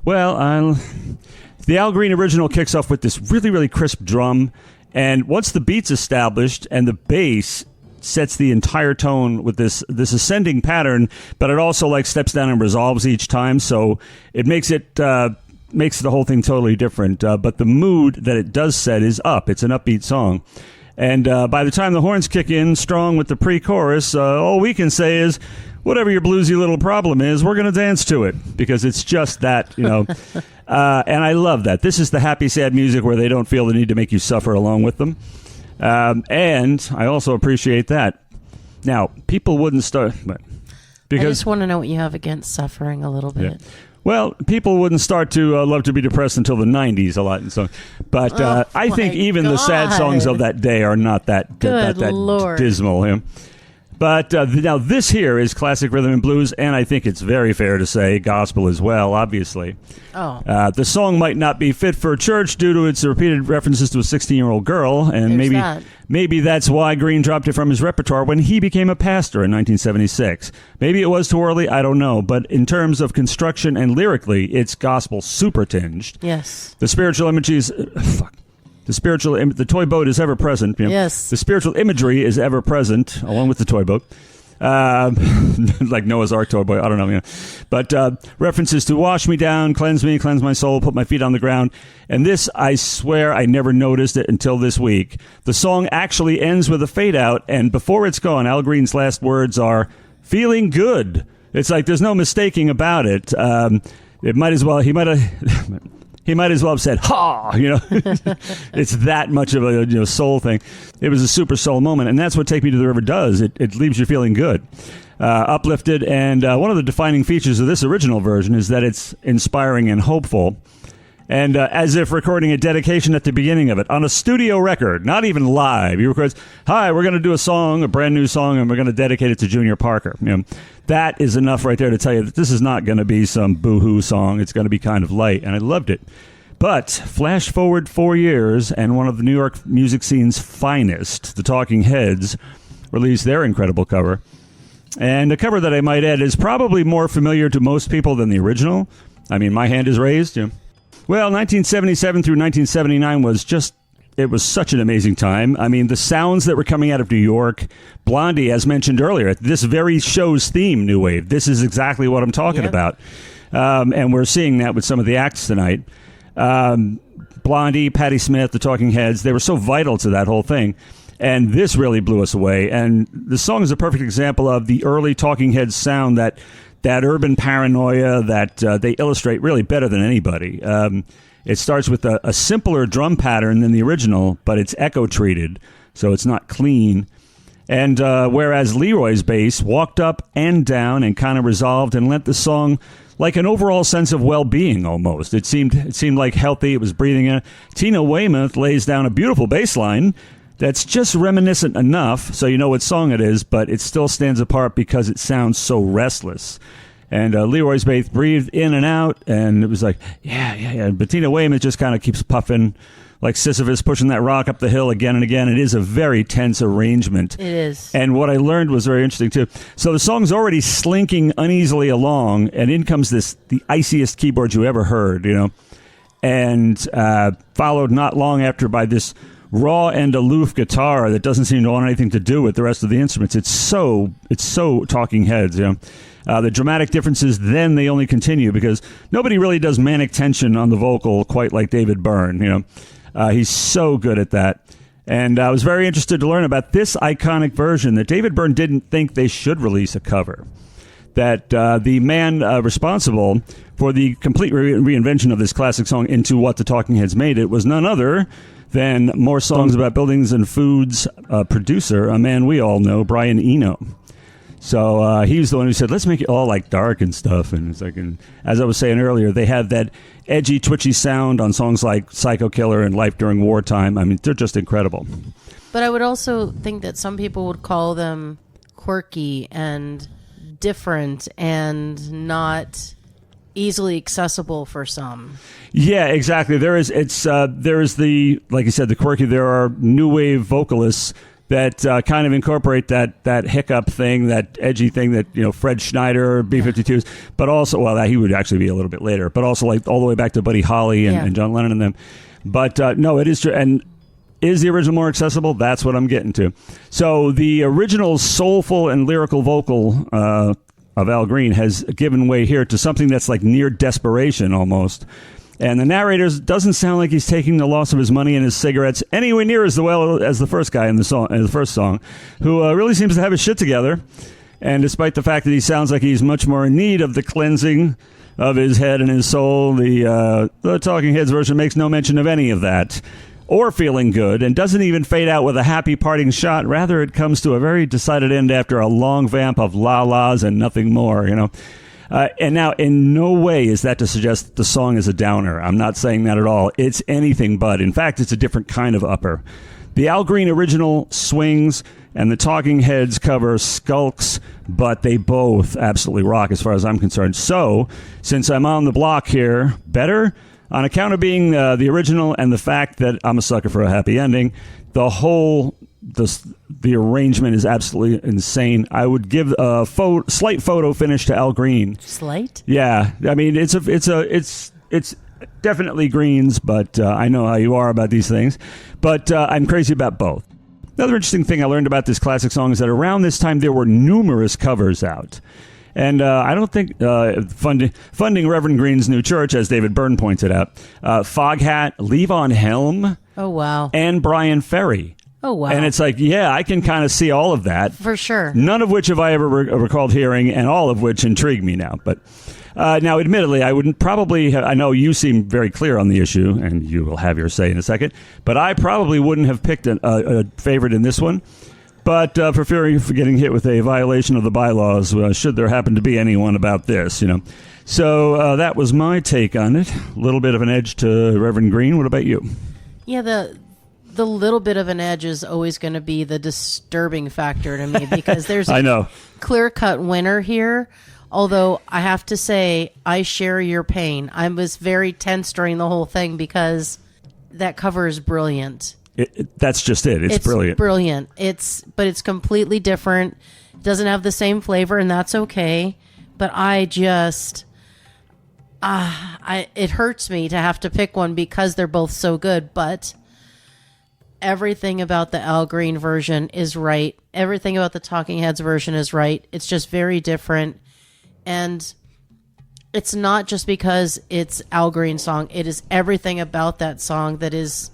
Well, the Al Green original kicks off with this really, really crisp drum, and once the beat's established and the bass sets the entire tone with this ascending pattern, but it also like steps down and resolves each time, so it makes the whole thing totally different. But the mood that it does set is up. It's an upbeat song. And by the time the horns kick in strong with the pre-chorus, all we can say is, whatever your bluesy little problem is, we're going to dance to it because it's just that, you know. And I love that. This is the happy, sad music where they don't feel the need to make you suffer along with them. And I also appreciate that. Now, people wouldn't start... I just want to know what you have against suffering a little bit. Yeah. Well, people wouldn't start to love to be depressed until the 90s a lot. And so, but I think even the sad songs of that day are not that Lord. dismal. Yeah. But now this here is classic rhythm and blues, and I think it's very fair to say gospel as well, obviously. Oh. The song might not be fit for church due to its repeated references to a 16-year-old girl, and maybe that's why Green dropped it from his repertoire when he became a pastor in 1976. Maybe it was too early, I don't know, but in terms of construction and lyrically, it's gospel super tinged. Yes. The spiritual imagery is... The toy boat is ever present. You know? Yes. The spiritual imagery is ever present, along with the toy boat. Like Noah's Ark toy boy, I don't know. You know. But references to wash me down, cleanse me, cleanse my soul, put my feet on the ground. And this, I swear, I never noticed it until this week. The song actually ends with a fade out, and before it's gone, Al Green's last words are, feeling good. It's like there's no mistaking about it. It might as well, he might He might as well have said, ha, It's that much of a soul thing. It was a super soul moment, and that's what Take Me to the River does. It leaves you feeling good, uplifted, and one of the defining features of this original version is that it's inspiring and hopeful. And as if recording a dedication at the beginning of it on a studio record, not even live. He records, "Hi, we're going to do a brand new song, and we're going to dedicate it to Junior Parker." That is enough right there to tell you that this is not going to be some boo-hoo song. It's going to be kind of light, and I loved it. But flash forward 4 years, and one of the New York music scene's finest, the Talking Heads, released their incredible cover. And a cover that I might add is probably more familiar to most people than the original. I mean, My Hand is Raised. Well, 1977 through 1979 it was such an amazing time. I mean, the sounds that were coming out of New York, Blondie, as mentioned earlier, this very show's theme, New Wave. This is exactly what I'm talking about. And we're seeing that with some of the acts tonight. Blondie, Patti Smith, the Talking Heads, they were so vital to that whole thing. And this really blew us away. And the song is a perfect example of the early Talking Heads sound, that urban paranoia that they illustrate really better than anybody. It starts with a simpler drum pattern than the original, but it's echo-treated, so it's not clean. And whereas Leroy's bass walked up and down and kind of resolved and lent the song like an overall sense of well-being almost. It seemed like healthy, it was breathing in. Tina Weymouth lays down a beautiful bass line that's just reminiscent enough so you know what song it is, but it still stands apart because it sounds so restless. And Leroy's bass breathed in and out, and it was like, yeah. But Tina Weymouth just kind of keeps puffing like Sisyphus, pushing that rock up the hill again and again. It is a very tense arrangement. It is. And what I learned was very interesting, too. So the song's already slinking uneasily along, and in comes the iciest keyboard you ever heard, and followed not long after by this raw and aloof guitar that doesn't seem to want anything to do with the rest of the instruments. It's so Talking Heads, The dramatic differences, then they only continue because nobody really does manic tension on the vocal quite like David Byrne, He's so good at that. And I was very interested to learn about this iconic version that David Byrne didn't think they should release a cover. That the man responsible for the complete reinvention of this classic song into what the Talking Heads made it was none other than More Songs About Buildings and Foods producer, a man we all know, Brian Eno. So he's the one who said, let's make it all like dark and stuff. And it's like, and as I was saying earlier, they have that edgy, twitchy sound on songs like Psycho Killer and Life During Wartime. I mean, they're just incredible. But I would also think that some people would call them quirky and different and not easily accessible for some. Yeah, exactly. There is the, like you said, the quirky. There are new wave vocalists that kind of incorporate that hiccup thing, that edgy thing that Fred Schneider, B-52s, but also he would actually be a little bit later, but also like all the way back to Buddy Holly and John Lennon and them. But no, it is true. And is the original more accessible? That's what I'm getting to. So the original soulful and lyrical vocal of Al Green has given way here to something that's like near desperation almost. And the narrator doesn't sound like he's taking the loss of his money and his cigarettes anywhere near as well as the first guy in the first song, who really seems to have his shit together. And despite the fact that he sounds like he's much more in need of the cleansing of his head and his soul, the Talking Heads version makes no mention of any of that, or feeling good, and doesn't even fade out with a happy parting shot. Rather, it comes to a very decided end after a long vamp of la-las and nothing more, And now, in no way is that to suggest that the song is a downer. I'm not saying that at all. It's anything but. In fact, it's a different kind of upper. The Al Green original swings, and the Talking Heads cover skulks, but they both absolutely rock as far as I'm concerned. So, since I'm on the block here, better? On account of being the original and the fact that I'm a sucker for a happy ending, the arrangement is absolutely insane. I would give a slight photo finish to Al Green. Slight? Yeah, I mean it's definitely Green's, but I know how you are about these things. But I'm crazy about both. Another interesting thing I learned about this classic song is that around this time there were numerous covers out. And I don't think funding Reverend Green's new church, as David Byrne pointed out, Foghat, Levon Helm, oh wow, and Brian Ferry. Oh wow! And it's like, yeah, I can kind of see all of that for sure. None of which have I ever recalled hearing, and all of which intrigue me now. But Now, admittedly, I wouldn't probably. I know you seem very clear on the issue, and you will have your say in a second. But I probably wouldn't have picked a favorite in this one. But for fear of getting hit with a violation of the bylaws, should there happen to be anyone about this, So that was my take on it. A little bit of an edge to Reverend Green. What about you? Yeah, the little bit of an edge is always going to be the disturbing factor to me because there's I know. Clear-cut winner here. Although I have to say, I share your pain. I was very tense during the whole thing because that cover is brilliant. That's just it. It's brilliant. Brilliant. But it's completely different. It doesn't have the same flavor, and that's okay. But I just, it hurts me to have to pick one because they're both so good. But everything about the Al Green version is right. Everything about the Talking Heads version is right. It's just very different. And it's not just because it's Al Green's song. It is everything about that song that is,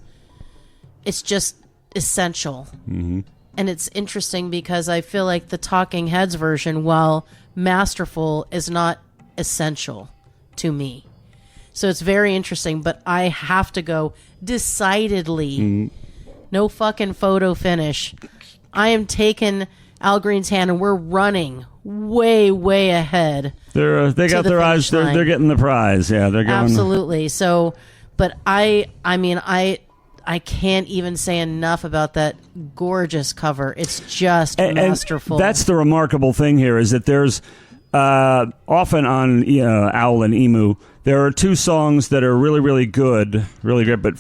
it's just essential. Mm-hmm. And it's interesting because I feel like the Talking Heads version, while masterful, is not essential to me. So it's very interesting, but I have to go decidedly. No fucking photo finish. I am taking Al Green's hand, and we're running way, way ahead. They got their eyes. They're getting the prize. Yeah, they're going. Absolutely. So, but I mean, I can't even say enough about that gorgeous cover. It's just masterful. And that's the remarkable thing here is that there's often on Owl and Emu, there are two songs that are really, really good, but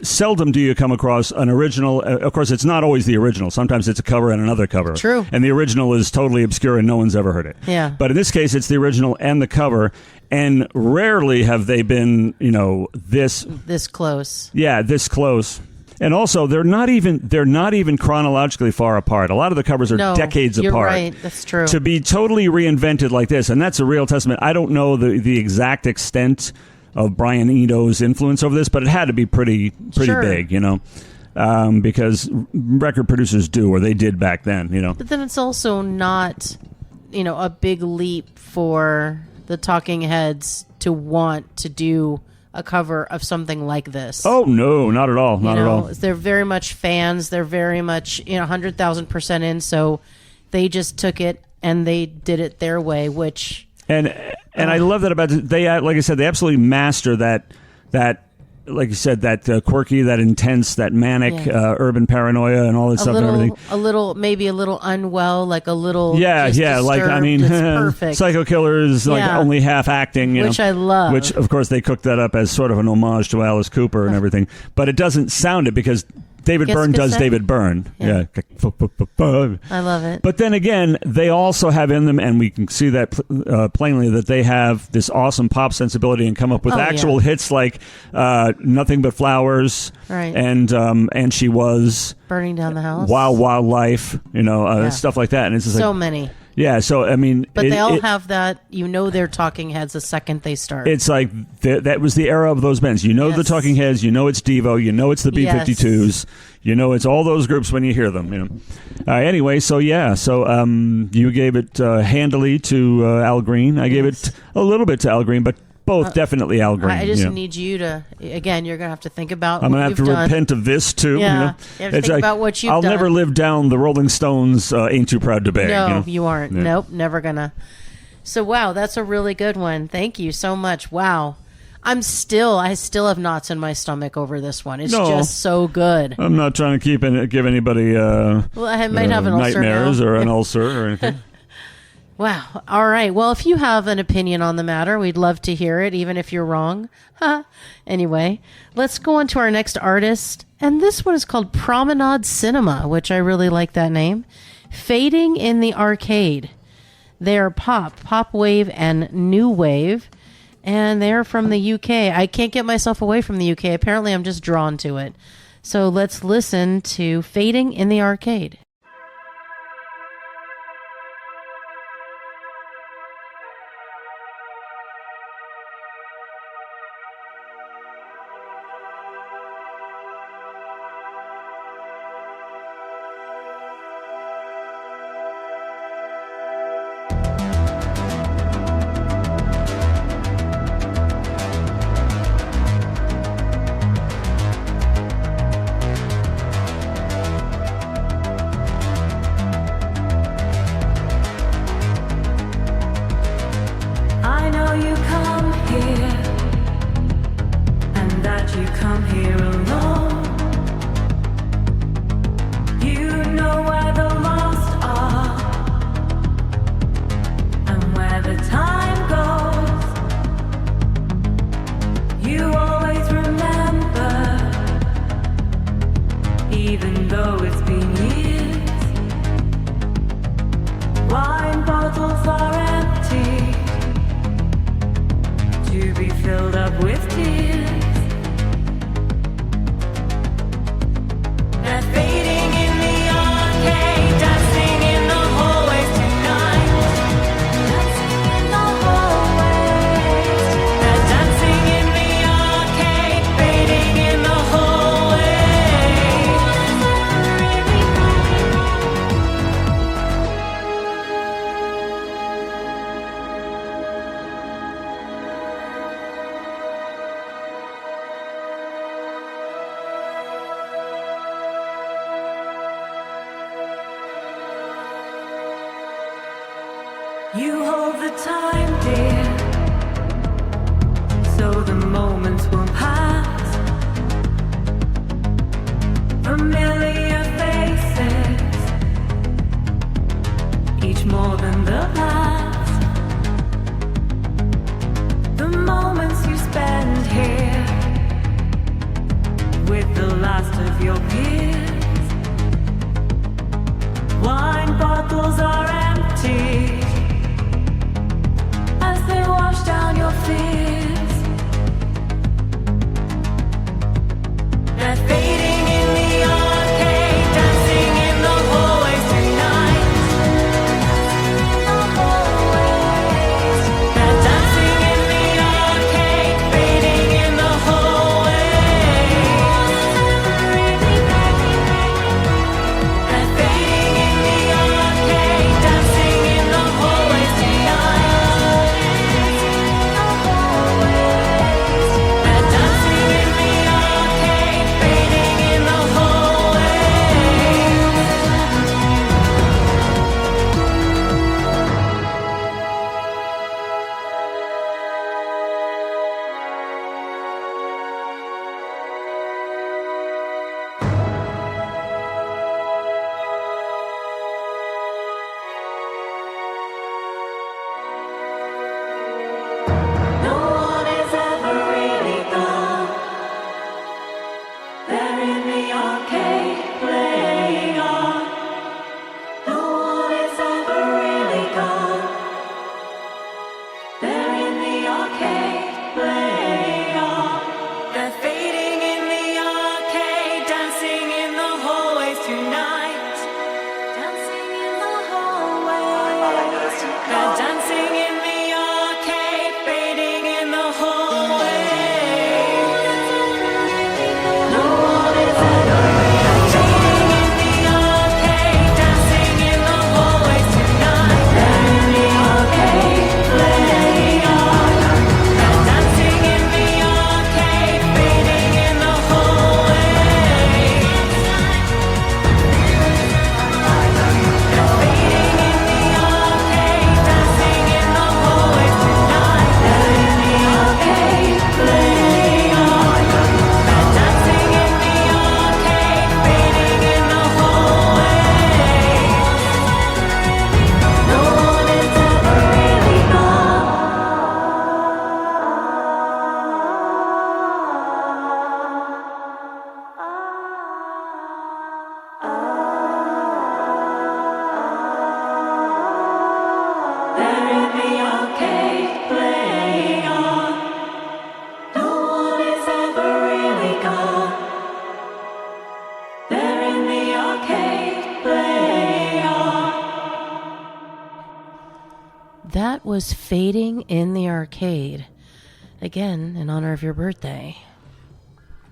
seldom do you come across an original. Of course, it's not always the original. Sometimes it's a cover and another cover. True. And the original is totally obscure and no one's ever heard it. Yeah. But in this case, it's the original and the cover. And rarely have they been, this close. Yeah, this close. And also, they're not even chronologically far apart. A lot of the covers are decades you're apart. Right, that's true. To be totally reinvented like this, and that's a real testament. I don't know the exact extent of Brian Eno's influence over this, but it had to be pretty sure. big, because record producers do, or they did back then, But then it's also not, a big leap for the Talking Heads to want to do a cover of something like this. Oh, no, not at all. Not at all. They're very much fans. They're very much, 100,000% in, so they just took it and they did it their way, which... And I love that about it. They, like I said, they absolutely master that like you said, that quirky, that intense, that manic urban paranoia and all this stuff and everything. Maybe a little unwell, like a little disturbed. Like I mean, perfect. Psycho Killers, like only half acting, which I love. Which of course they cooked that up as sort of an homage to Alice Cooper and everything, but it doesn't sound it because David Byrne does David Byrne. Yeah. I love it. But then again, they also have in them, and we can see that plainly, that they have this awesome pop sensibility and come up with actual hits like Nothing But Flowers, right. And She Was, Burning Down the House, Wild Wild Life, stuff like that. And it's just so like, many. Yeah, so I mean, but they all have that. They're Talking Heads the second they start. It's like that was the era of those bands. The Talking Heads. It's Devo. It's the B-52s. It's all those groups when you hear them. Anyway, so you gave it handily to Al Green. I gave it a little bit to Al Green, but both definitely Al Green. I just need you to, again, you're going to have to think about I'm what going to have to repent of this, too. Yeah, you have to think about what you've I'll done. never live down the Rolling Stones' Ain't Too Proud to Beg. No, you aren't. Yeah. Nope, never going to. So, wow, that's a really good one. Thank you so much. Wow. I still have knots in my stomach over this one. It's just so good. I'm not trying to give anybody I might have an ulcer nightmares now. or an ulcer or anything. Wow. All right. Well, if you have an opinion on the matter, we'd love to hear it, even if you're wrong. Anyway, let's go on to our next artist. And this one is called Promenade Cinema, which I really like that name. Fading in the Arcade. They're pop wave, and new wave. And they're from the UK. I can't get myself away from the UK. Apparently, I'm just drawn to it. So let's listen to Fading in the Arcade. filled up with tears. That fading in the arcade, dancing in the hallways tonight. Dancing in the hallways. That dancing in the arcade, fading in the You hold the time, dear, so the moments won't pass. Familiar faces, each more than the last. The moments you spend here with the last of your peers. Wine bottles are empty as they wash down your fears. That fading in the arcade, dancing in the hallways tonight. In the hallways. That dancing in the arcade, fading in the hallways. That fading in the arcade, dancing in the hallways tonight. No one is ever really gone. They're in the arcade playing on. No one is ever really gone. They're in the arcade playing on. They're fading in the arcade, dancing in the hallways tonight. Dancing in the hallways. They're dancing in the arcade, fading in the hallways. No one is ever fading in the arcade, dancing in the hallways tonight. They're in the arcade, playing on. They're dancing in the arcade, fading in the hallways. They're fading in the arcade, dancing in the hallways tonight. They're in the arcade, playing on. They're dancing in the arcade, fading in the hallways. No one is ever really gone. They're in the arcade playing on. No one is ever really gone. They're in the arcade playing on. That was Fading in the Arcade. Again, in honor of your birthday.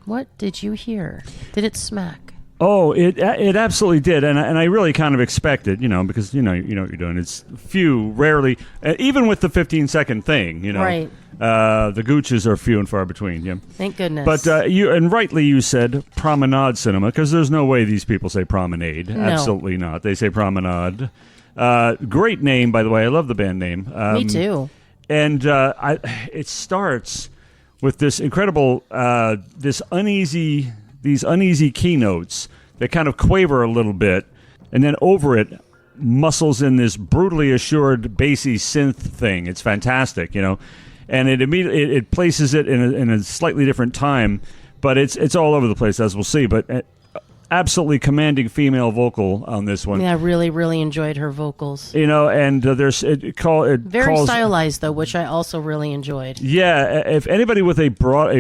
What did you hear? Did it smack? Oh, it absolutely did, and I really kind of expected, because you know what you're doing. It's rarely, even with the 15-second thing, Right. The gooches are few and far between. Yeah, Thank goodness. but rightly you said promenade cinema, because there's no way these people say promenade. No. Absolutely not. They say promenade. Great name, by the way. I love the band name. Me too. And it starts with this incredible, these uneasy keynotes that kind of quaver a little bit, and then over it muscles in this brutally assured bassy synth thing. It's fantastic, and it immediately it places it in a slightly different time, but it's all over the place, as we'll see. But absolutely commanding female vocal on this one. Yeah, I really, really enjoyed her vocals. You know, and there's it Very calls, stylized, though, which I also really enjoyed. Yeah, if anybody with a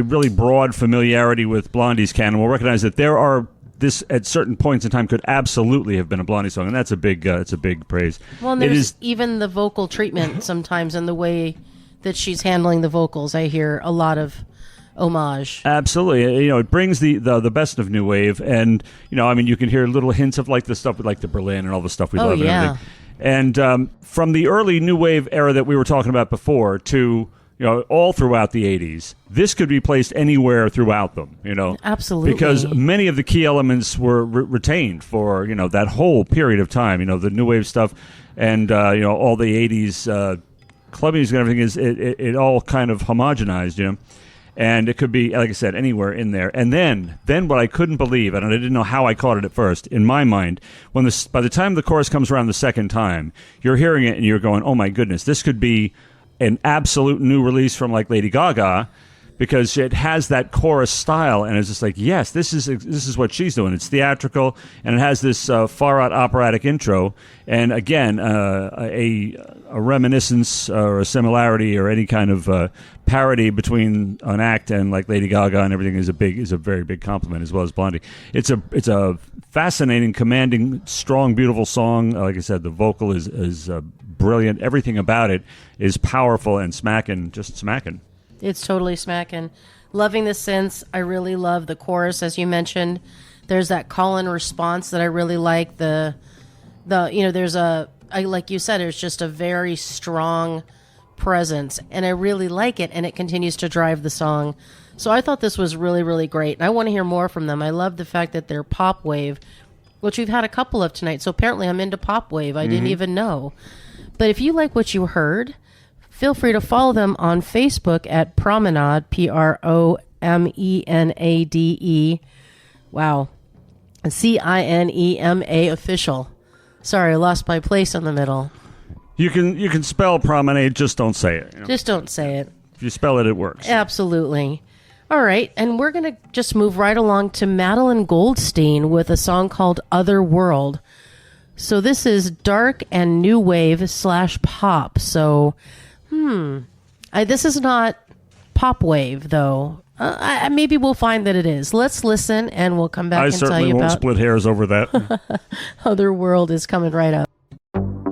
really broad familiarity with Blondie's canon will recognize that there are this at certain points in time could absolutely have been a Blondie song, and that's a big it's a big praise. Well, and there's even the vocal treatment sometimes and the way that she's handling the vocals. I hear a lot of homage. Absolutely, you know, it brings the best of new wave, and you know, I mean, you can hear little hints of like the stuff with like the Berlin and all the stuff we love and everything. And from the early new wave era that we were talking about before to all throughout the 80s, this could be placed anywhere throughout them, Absolutely. Because many of the key elements were retained for, that whole period of time, the new wave stuff and, all the 80s club music and everything it all kind of homogenized, and it could be, like I said, anywhere in there. And then what I couldn't believe, and I didn't know how I caught it at first, in my mind, by the time the chorus comes around the second time, you're hearing it and you're going, oh my goodness, this could be an absolute new release from like Lady Gaga, because it has that chorus style, and it's just like, yes, this is what she's doing. It's theatrical, and it has this far out operatic intro, and again, a reminiscence or a similarity or any kind of parody between an act and like Lady Gaga and everything is a very big compliment, as well as Blondie. It's a fascinating, commanding, strong, beautiful song. Like I said, the vocal is brilliant. Everything about it is powerful and just smacking. It's totally smacking. Loving the synths. I really love the chorus, as you mentioned. There's that call and response that I really like. There's like you said, there's just a very strong presence, and I really like it, and it continues to drive the song. So I thought this was really, really great, and I want to hear more from them. I love the fact that they're pop wave, which we've had a couple of tonight. So apparently I'm into pop wave. I didn't even know. But if you like what you heard, feel free to follow them on Facebook at Promenade, Promenade. Wow. CINEMA official. Sorry, I lost my place in the middle. You can spell promenade, just don't say it. Just don't say it. If you spell it, it works. Absolutely. All right, and we're going to just move right along to Madeline Goldstein with a song called Other World. So this is dark and new wave / pop. So, this is not pop wave, though. Maybe we'll find that it is. Let's listen, and we'll come back and tell you about... I certainly won't split hairs over that. Other World is coming right up. Other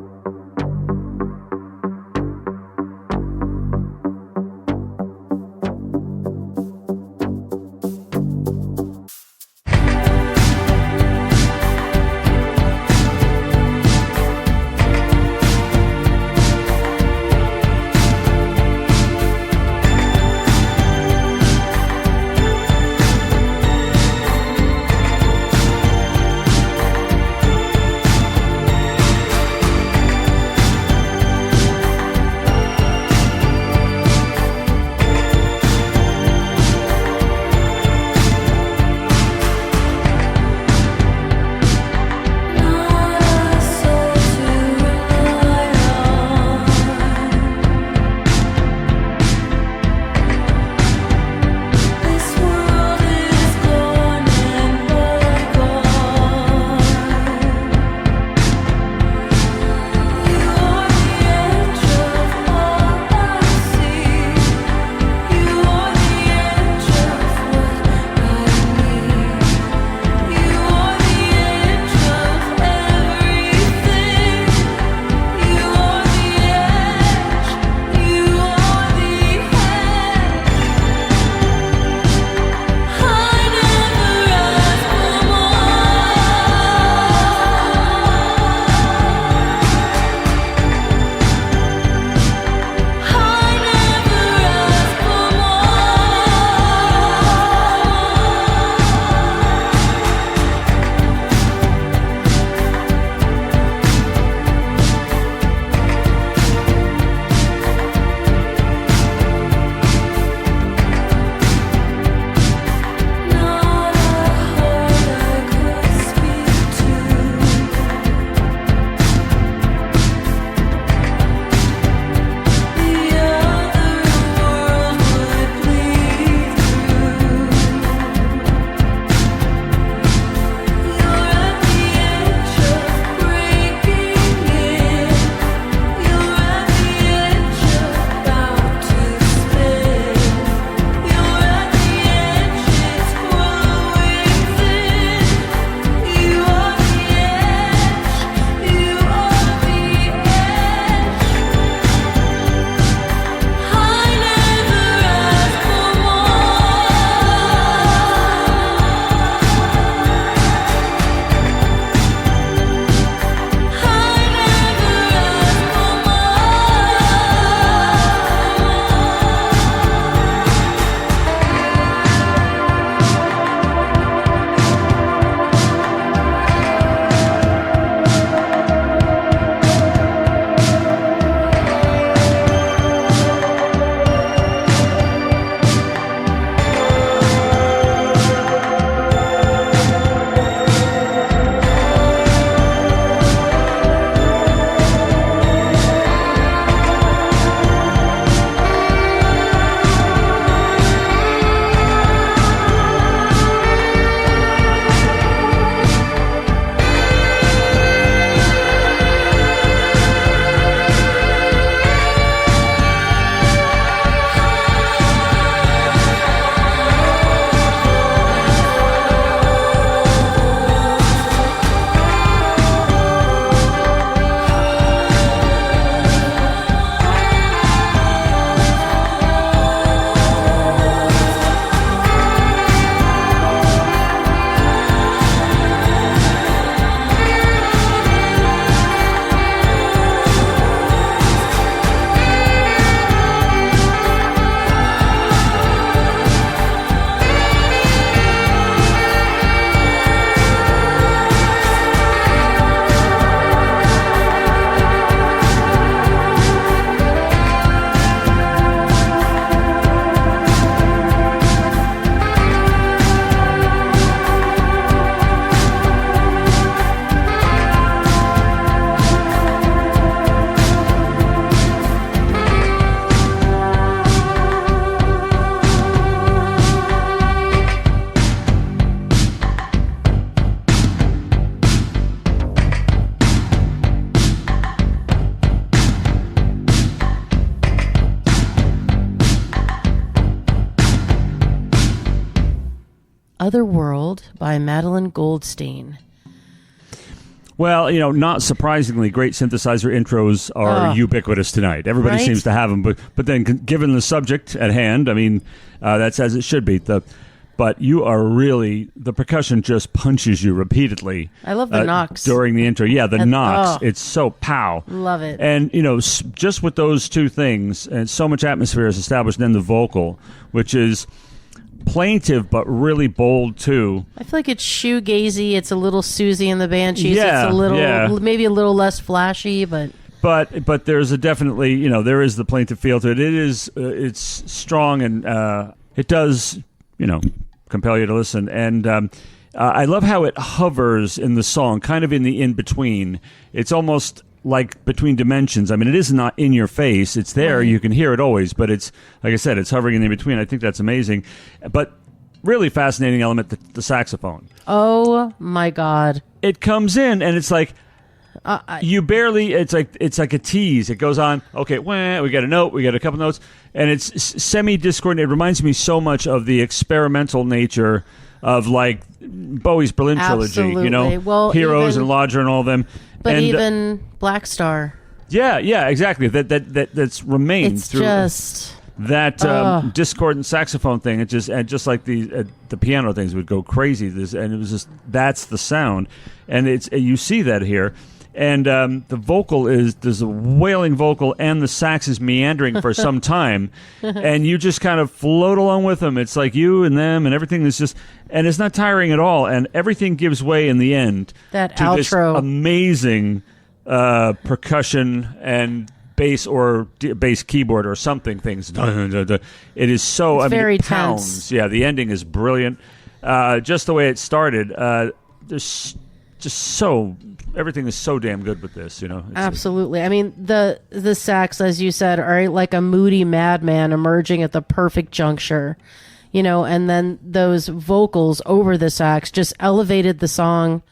Otherworld by Madeline Goldstein. Well, not surprisingly, great synthesizer intros are ubiquitous tonight. Everybody Right? seems to have them, but then given the subject at hand, I mean, that's as it should be. But you are really, the percussion just punches you repeatedly. I love the knocks. during the intro. Yeah, the And- knocks. oh. It's so pow. Love it. And just with those two things, and so much atmosphere is established in the vocal, which is plaintive but really bold too. I feel like it's shoegazy. It's a little Susie and the Banshees. Yeah, It's a little, yeah. maybe a little less flashy, but But there's a definitely, there is the plaintive feel to it. It is it's strong, and it does compel you to listen. And I love how it hovers in the song, kind of in the in between. It's almost like between dimensions. I mean, it is not in your face. It's there. Right. You can hear it always, but it's, like I said, it's hovering in the between. I think that's amazing. But really fascinating element, the saxophone. oh my God. It comes in and it's like you barely. It's like a tease. It goes on. Okay, wah, we got a note. We got a couple notes, and it's semi-discordant. It reminds me so much of the experimental nature of like Bowie's Berlin trilogy. Absolutely. Well, Heroes even- and Lodger and all of them. But and, even Black Star. yeah, exactly. That's remained It's through just. that discordant saxophone thing. It just like the piano things would go crazy. And it was just, that's the sound, and it's, you see that here. And the vocal there's a wailing vocal, and the sax is meandering for some time, and you just kind of float along with them. It's like you and them, and everything is just, and it's not tiring at all, and everything gives way in the end. That to this outro. amazing percussion and bass or bass keyboard or something things. It is so, It's very it pounds. tense. Yeah, the ending is brilliant. Just the way it started. There's just so, everything is so damn good with this. It's Absolutely. I mean, the sax, as you said, are like a moody madman emerging at the perfect juncture, and then those vocals over the sax just elevated the song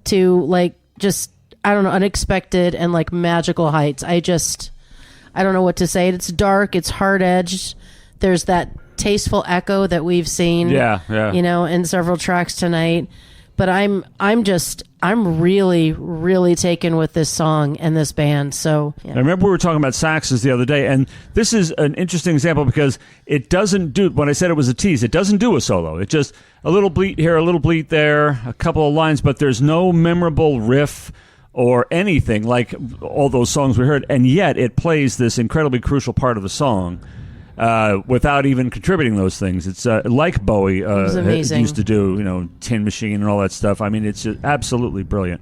to like just, I don't know, unexpected and like magical heights. I don't know what to say. It's dark. It's hard edged. There's that tasteful echo that we've seen, Yeah. in several tracks tonight. But I'm really, really taken with this song and this band. So yeah. I remember we were talking about saxes the other day, and this is an interesting example because it doesn't do, when I said it was a tease, it doesn't do a solo. It just, a little bleat here, a little bleat there, a couple of lines, but there's no memorable riff or anything like all those songs we heard, and yet it plays this incredibly crucial part of the song without even contributing those things. It's like Bowie amazing. used to do, Tin Machine and all that stuff. I mean, it's just absolutely brilliant.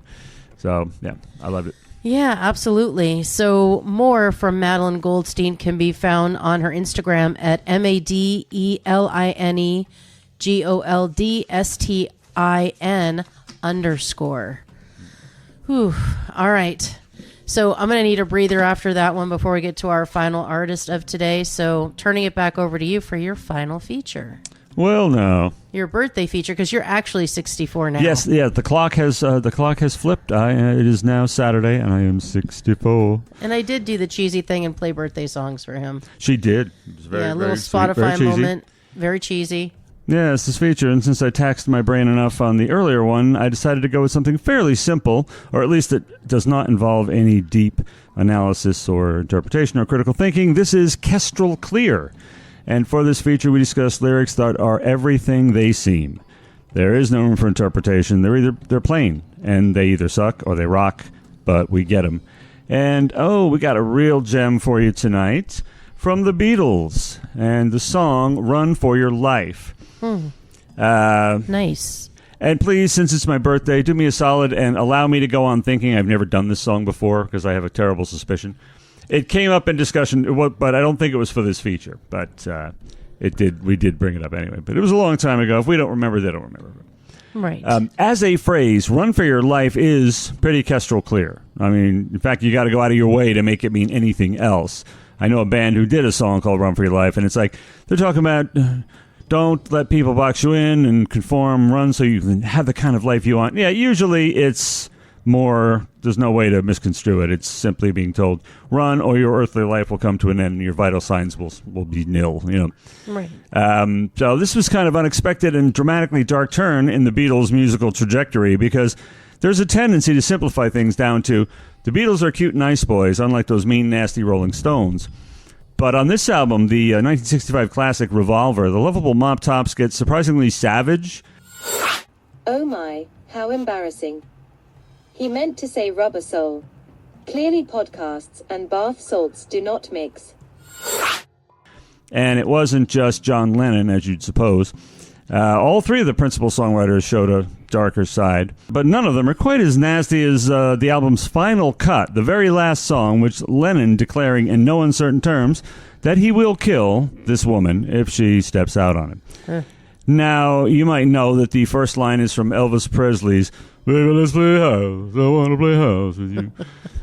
So, yeah, I loved it. Yeah, absolutely. So more from Madeline Goldstein can be found on her Instagram at MadeLineGoldStin_. Whew. All right. So I'm going to need a breather after that one before we get to our final artist of today. So turning it back over to you for your final feature. Well, no. Your birthday feature, because you're actually 64 now. Yes, yeah. The clock has flipped. It is now Saturday, and I am 64. And I did do the cheesy thing and play birthday songs for him. She did. It was very, yeah, a little very sweet, very Spotify cheesy. moment. Very cheesy. Yeah, it's this feature, and since I taxed my brain enough on the earlier one, I decided to go with something fairly simple, or at least it does not involve any deep analysis or interpretation or critical thinking. This is Kestrel Clear. And for this feature, we discuss lyrics that are everything they seem. There is no room for interpretation. They're plain, and they either suck or they rock, but we get them. And, we got a real gem for you tonight from the Beatles, and the song Run for Your Life. Nice. And please, since it's my birthday, do me a solid and allow me to go on thinking. I've never done this song before because I have a terrible suspicion. It came up in discussion, but I don't think it was for this feature. But we did bring it up anyway. But it was a long time ago. If we don't remember, they don't remember. Right. As a phrase, Run for Your Life is pretty Kestrel Clear. I mean, in fact, you got to go out of your way to make it mean anything else. I know a band who did a song called Run for Your Life, and it's like they're talking about don't let people box you in and conform, run so you can have the kind of life you want. Yeah, usually it's more, there's no way to misconstrue it. It's simply being told, run or your earthly life will come to an end and your vital signs will be nil, Right. So this was kind of unexpected and dramatically dark turn in the Beatles' musical trajectory, because there's a tendency to simplify things down to the Beatles are cute and nice boys, unlike those mean, nasty Rolling Stones. But on this album, the 1965 classic Revolver, the lovable mop tops get surprisingly savage. Oh my, how embarrassing. He meant to say rubber sole. Clearly podcasts and bath salts do not mix. And it wasn't just John Lennon, as you'd suppose. All three of the principal songwriters showed a darker side, but none of them are quite as nasty as the album's final cut, the very last song, which Lennon declaring in no uncertain terms that he will kill this woman if she steps out on him. Now, you might know that the first line is from Elvis Presley's "Baby, let's play house. I want to play house with you."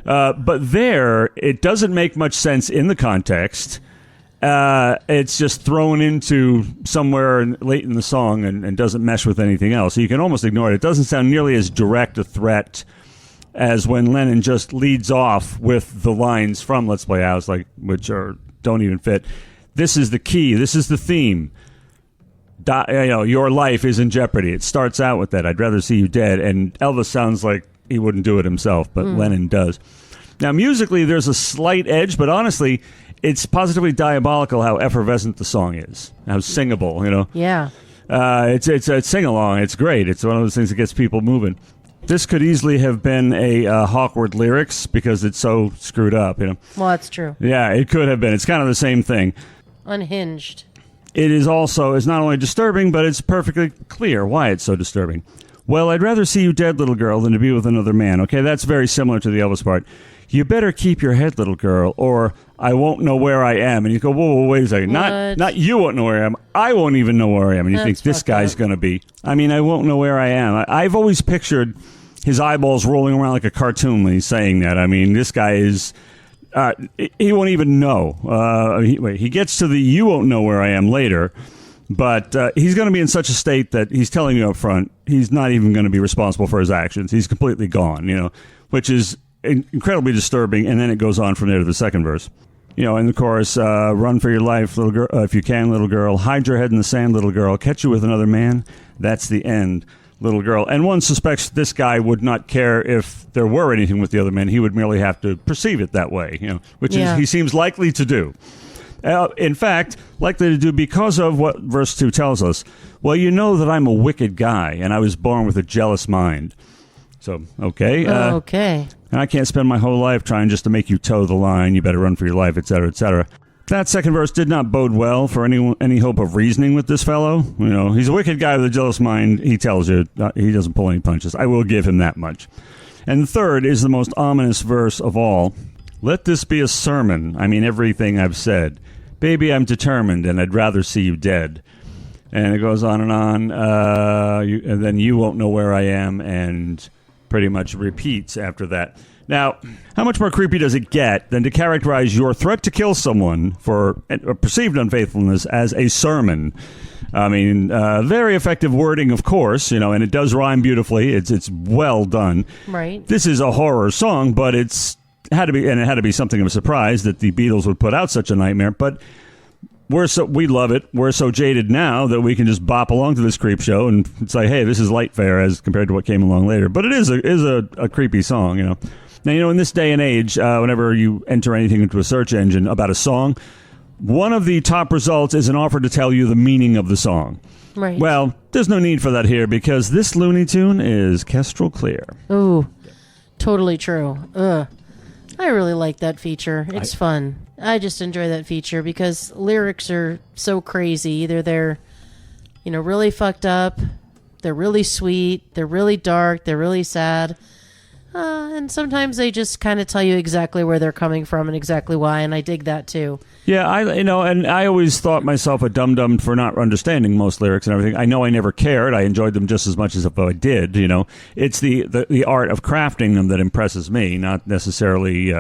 But there, it doesn't make much sense in the context. It's just thrown into somewhere late in the song and doesn't mesh with anything else. So you can almost ignore it. It doesn't sound nearly as direct a threat as when Lennon just leads off with the lines from Let's Play House, which don't even fit. This is the key. This is the theme. Your life is in jeopardy. It starts out with that. I'd rather see you dead. And Elvis sounds like he wouldn't do it himself, but Lennon does. Now, musically, there's a slight edge, but honestly, it's positively diabolical how effervescent the song is, how singable, Yeah. It's a sing-along. It's great. It's one of those things that gets people moving. This could easily have been a Hawkwood lyrics because it's so screwed up, Well, that's true. Yeah, it could have been. It's kind of the same thing. Unhinged. It is also, it's not only disturbing, but it's perfectly clear why it's so disturbing. Well, I'd rather see you dead, little girl, than to be with another man. Okay, that's very similar to the Elvis part. You better keep your head, little girl, or I won't know where I am. And you go, whoa, wait a second. Not you won't know where I am. I won't even know where I am. And you think this guy's going to be. I mean, I won't know where I am. I've always pictured his eyeballs rolling around like a cartoon when he's saying that. I mean, this guy is... he won't even know. He gets to the you won't know where I am later, but he's going to be in such a state that he's telling you up front he's not even going to be responsible for his actions. He's completely gone, which is incredibly disturbing. And then it goes on from there to the second verse. In the chorus, run for your life, little girl, if you can, little girl. Hide your head in the sand, little girl. Catch you with another man. That's the end, little girl. And one suspects this guy would not care if there were anything with the other men. He would merely have to perceive it that way, which is he seems likely to do. In fact, likely to do because of what verse 2 tells us. Well, you know that I'm a wicked guy, and I was born with a jealous mind. So, okay. Okay. And I can't spend my whole life trying just to make you toe the line. You better run for your life, etc., etc. That second verse did not bode well for any hope of reasoning with this fellow. He's a wicked guy with a jealous mind. He tells you he doesn't pull any punches. I will give him that much. And third is the most ominous verse of all. Let this be a sermon. I mean everything I've said. Baby, I'm determined, and I'd rather see you dead. And it goes on and on. And then you won't know where I am, and pretty much repeats after that. Now, how much more creepy does it get than to characterize your threat to kill someone for a perceived unfaithfulness as a sermon? I mean, very effective wording, of course, and it does rhyme beautifully. It's well done. Right. This is a horror song, but it had to be something of a surprise that the Beatles would put out such a nightmare. But we love it. We're so jaded now that we can just bop along to this creep show and say, hey, this is light fare as compared to what came along later. But it is a creepy song, Now, in this day and age, whenever you enter anything into a search engine about a song, one of the top results is an offer to tell you the meaning of the song. Right. Well, there's no need for that here because this Looney Tune is kestrel clear. Ooh, totally true. Ugh. I really like that feature. It's fun. I just enjoy that feature because lyrics are so crazy. Either they're, really fucked up, they're really sweet, they're really dark, they're really sad. And sometimes they just kind of tell you exactly where they're coming from and exactly why, and I dig that too. Yeah, and I always thought myself a dum-dum for not understanding most lyrics and everything. I know I never cared. I enjoyed them just as much as if I did, It's the art of crafting them that impresses me, not necessarily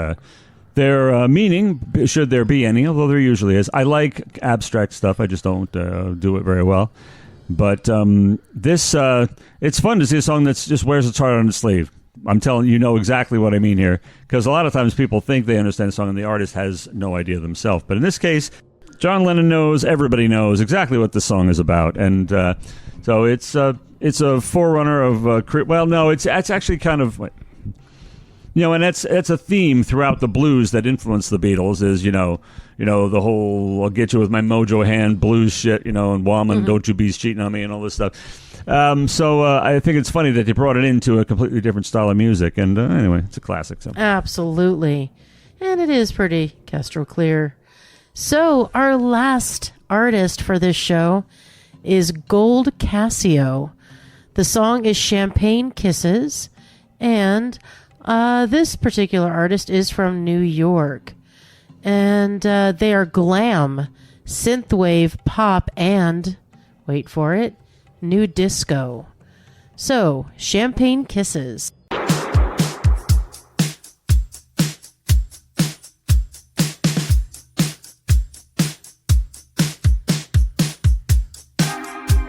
their meaning, should there be any, although there usually is. I like abstract stuff. I just don't do it very well. But it's fun to see a song that just wears its heart on its sleeve. I'm telling you, know exactly what I mean here, because a lot of times people think they understand a song and the artist has no idea themselves. But in this case, John Lennon knows, everybody knows exactly what the song is about, and so it's a forerunner of well, no, it's actually kind of. And that's a theme throughout the blues that influenced the Beatles is, the whole I'll get you with my mojo hand blues shit, and woman, don't you be cheating on me and all this stuff. So I think it's funny that they brought it into a completely different style of music. And anyway, it's a classic. So. Absolutely. And it is pretty Kestrel clear. So our last artist for this show is Gold Casio. The song is Champagne Kisses. And this particular artist is from New York, and they are glam, synthwave, pop, and, wait for it, new disco. So, Champagne Kisses.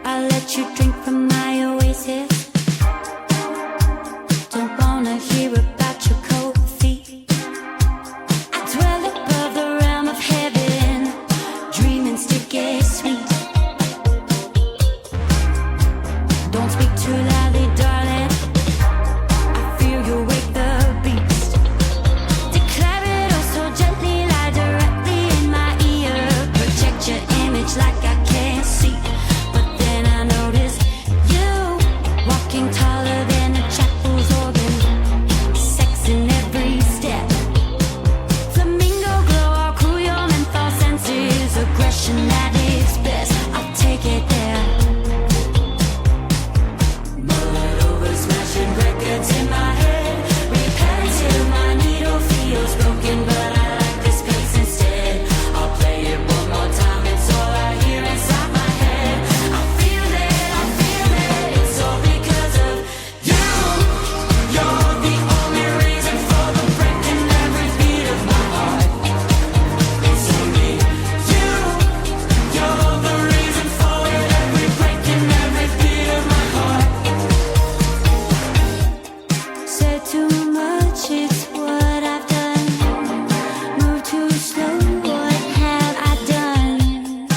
I'll let you drink from my oasis. Don't wanna hear about your cold feet. I dwell above the realm of heaven, dreaming still get sweet. Don't speak too loudly, darling. I feel you wake the beast. Declare it oh so gently, lie directly in my ear. Project your image like I can't see. But then I notice you walking taller than a chapel's organ. Sex in every step. Flamingo glow, I'll cool your menthol senses. Aggression at its best. I'll take it there. Mullet over smashing records in my head. Repetitive, my needle feels broken, but I like this pace instead. I'll play it one more time, it's all I hear inside my head. I feel it, it's all because of you. You're the only reason for the breaking every beat of my heart. It's only you. You're the reason for it, every breaking every beat of my heart. Said too much, it's what I've done. Move too slow, what have I done?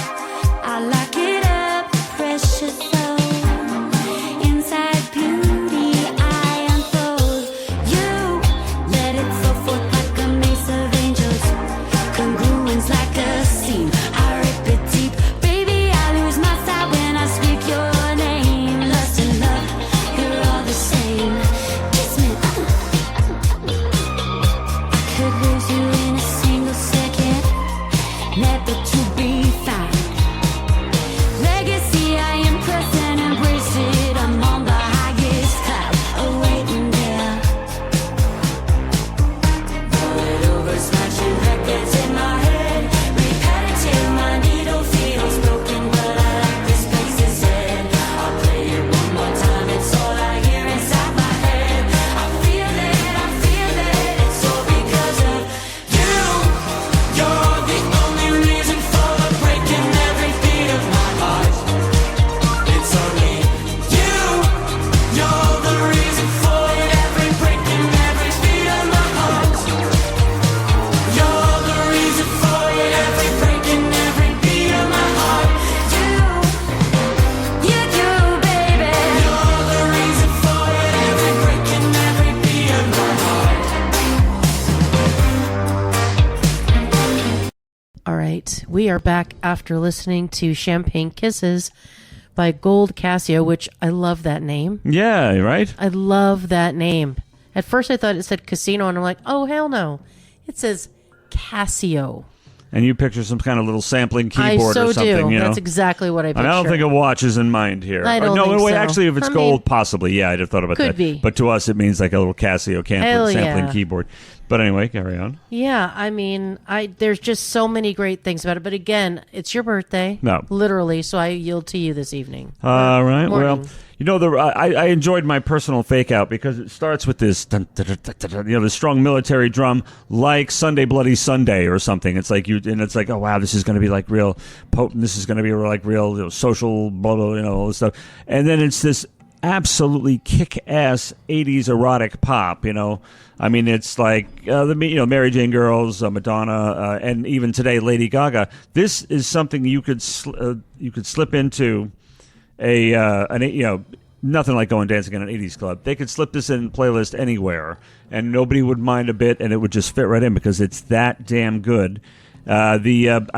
I lock it up, precious soul. Inside beauty, I unfold. You let it flow forth like a mace of angels. Congruence like a seam, I rip it deep. Baby, I lose my sight when I speak your name. Lust and love, you're all the same. Kiss me. I could lose you in a single second, never to be found. Legacy, I impress and embrace it. I'm on the highest cloud, awaiting there. Bullet over smashing records in my head. Repetitive, my needle feels broken, but I like this place instead. I'll play it one more time, it's all I hear inside my head. I feel it, it's all because of you. You're the only reason for the breaking every beat of my heart. It's only you. You're the reason for it, every breaking every beat of my heart. You're the reason for it, every breaking every beat of my heart. You, baby. You're the reason for it, every breaking every beat of my heart. All right, we are back after listening to Champagne Kisses by Gold Casio, which I love that name. Yeah, right? I love that name. At first I thought it said casino, and I'm like, oh, hell no. It says Casio. And you picture some kind of little sampling I keyboard so or something, do. That's exactly what I I picture. mean, I don't think a watch is in mind here. I don't no, think wait, so. actually, if it's I gold, mean, possibly. Yeah, I'd have thought about could that. be. But to us, it means like a little Casio Hell sampling yeah. keyboard. But anyway, carry on. Yeah, I mean, there's just so many great things about it. But again, it's your birthday. No. Literally, so I yield to you this evening. All right. Morning. Well, I enjoyed my personal fake out because it starts with this, dun, dun, dun, dun, dun, dun, the strong military drum, like Sunday Bloody Sunday or something. It's like and it's like, oh wow, this is going to be like real potent. This is going to be like real social, blah blah, all this stuff. And then it's this absolutely kick-ass 80s erotic pop, I mean, it's like Mary Jane Girls, Madonna, and even today Lady Gaga. This is something you could slip into nothing like going dancing in an 80s club. They could slip this in playlist anywhere, and nobody would mind a bit, and it would just fit right in because it's that damn good. I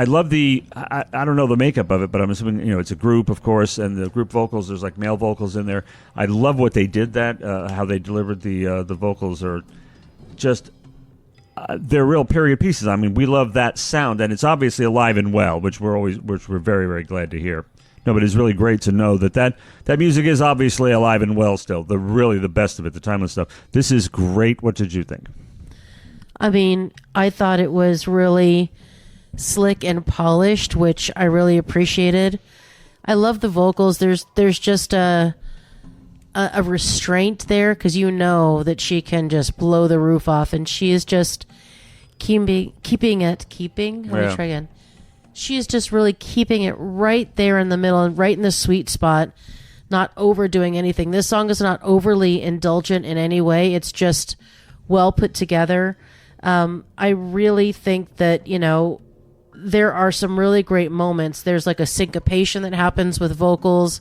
love I don't know the makeup of it, but I'm assuming it's a group, of course, and the group vocals. There's like male vocals in there. I love what they did. How they delivered the vocals are just they're real period pieces. I mean, we love that sound, and it's obviously alive and well, which we're very, very glad to hear. No, but it's really great to know that music is obviously alive and well still. Really the best of it, the timeless stuff. This is great. What did you think? I mean, I thought it was really slick and polished, which I really appreciated. I love the vocals. There's just a restraint there because that she can just blow the roof off, and she is just keeping. Let me try again. She is just really keeping it right there in the middle and right in the sweet spot, not overdoing anything. This song is not overly indulgent in any way. It's just well put together. I really think that, there are some really great moments. There's like a syncopation that happens with vocals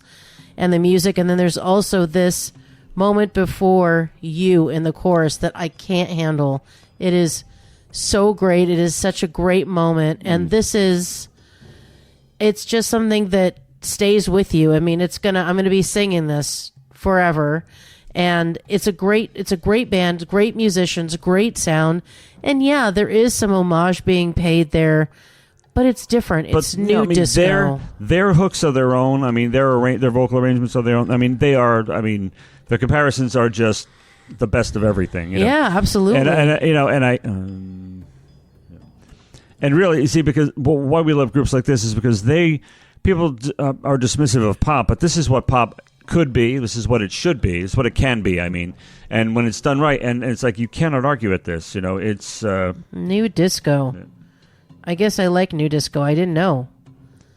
and the music. And then there's also this moment before you in the chorus that I can't handle. It is so great. It is such a great moment. And it's just something that stays with you. I mean, I'm going to be singing this forever. And it's a great band, great musicians, great sound. And yeah, there is some homage being paid there, but it's different. It's new disco. Their hooks are their own. I mean, their vocal arrangements are their own. I mean, the comparisons are just the best of everything. Yeah, absolutely. And really, you see, because why we love groups like this is because people are dismissive of pop, but this is what pop could be. This is what it should be. It's what it can be. I mean, and when it's done right, and it's like you cannot argue with this. It's new disco. Yeah. I guess I like new disco. I didn't know.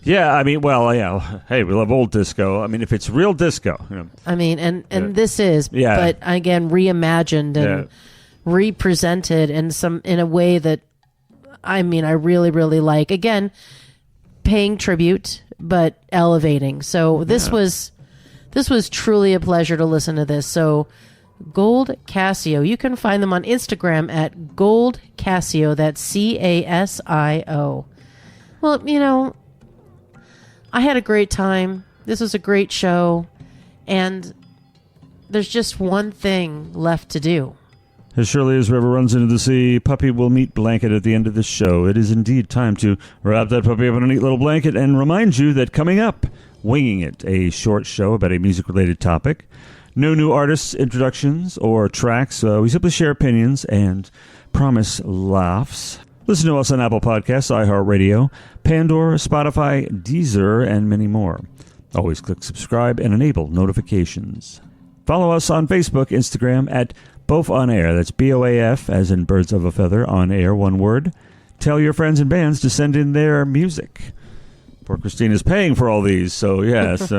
Yeah, I mean, well, yeah. Hey, we love old disco. I mean, if it's real disco, I mean, and this is, but again, reimagined and represented in a way that, I mean, I really, really like. Again, paying tribute, but elevating. So this was truly a pleasure to listen to this. So Gold Casio, you can find them on Instagram at Gold Casio. That's CASIO. Well, I had a great time. This was a great show. And there's just one thing left to do. As surely as river runs into the sea, puppy will meet blanket at the end of this show. It is indeed time to wrap that puppy up in a neat little blanket and remind you that coming up, Winging It, a short show about a music-related topic. No new artists, introductions, or tracks. We simply share opinions and promise laughs. Listen to us on Apple Podcasts, iHeartRadio, Pandora, Spotify, Deezer, and many more. Always click subscribe and enable notifications. Follow us on Facebook, Instagram at BOAF On Air. That's BOAF, as in Birds of a Feather, on air, one word. Tell your friends and bands to send in their music. Poor Christine is paying for all these, so yes.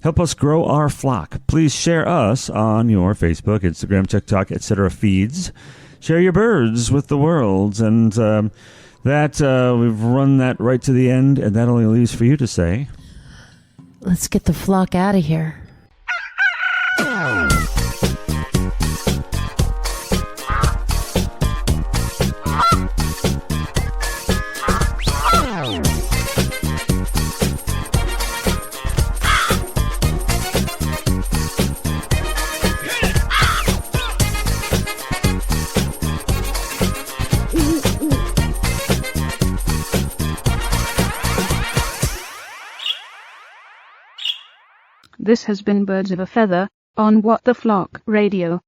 Help us grow our flock. Please share us on your Facebook, Instagram, TikTok, etc. feeds. Share your birds with the world. And we've run that right to the end, and that only leaves for you to say, let's get the flock out of here. This has been Birds of a Feather on What the Flock Radio.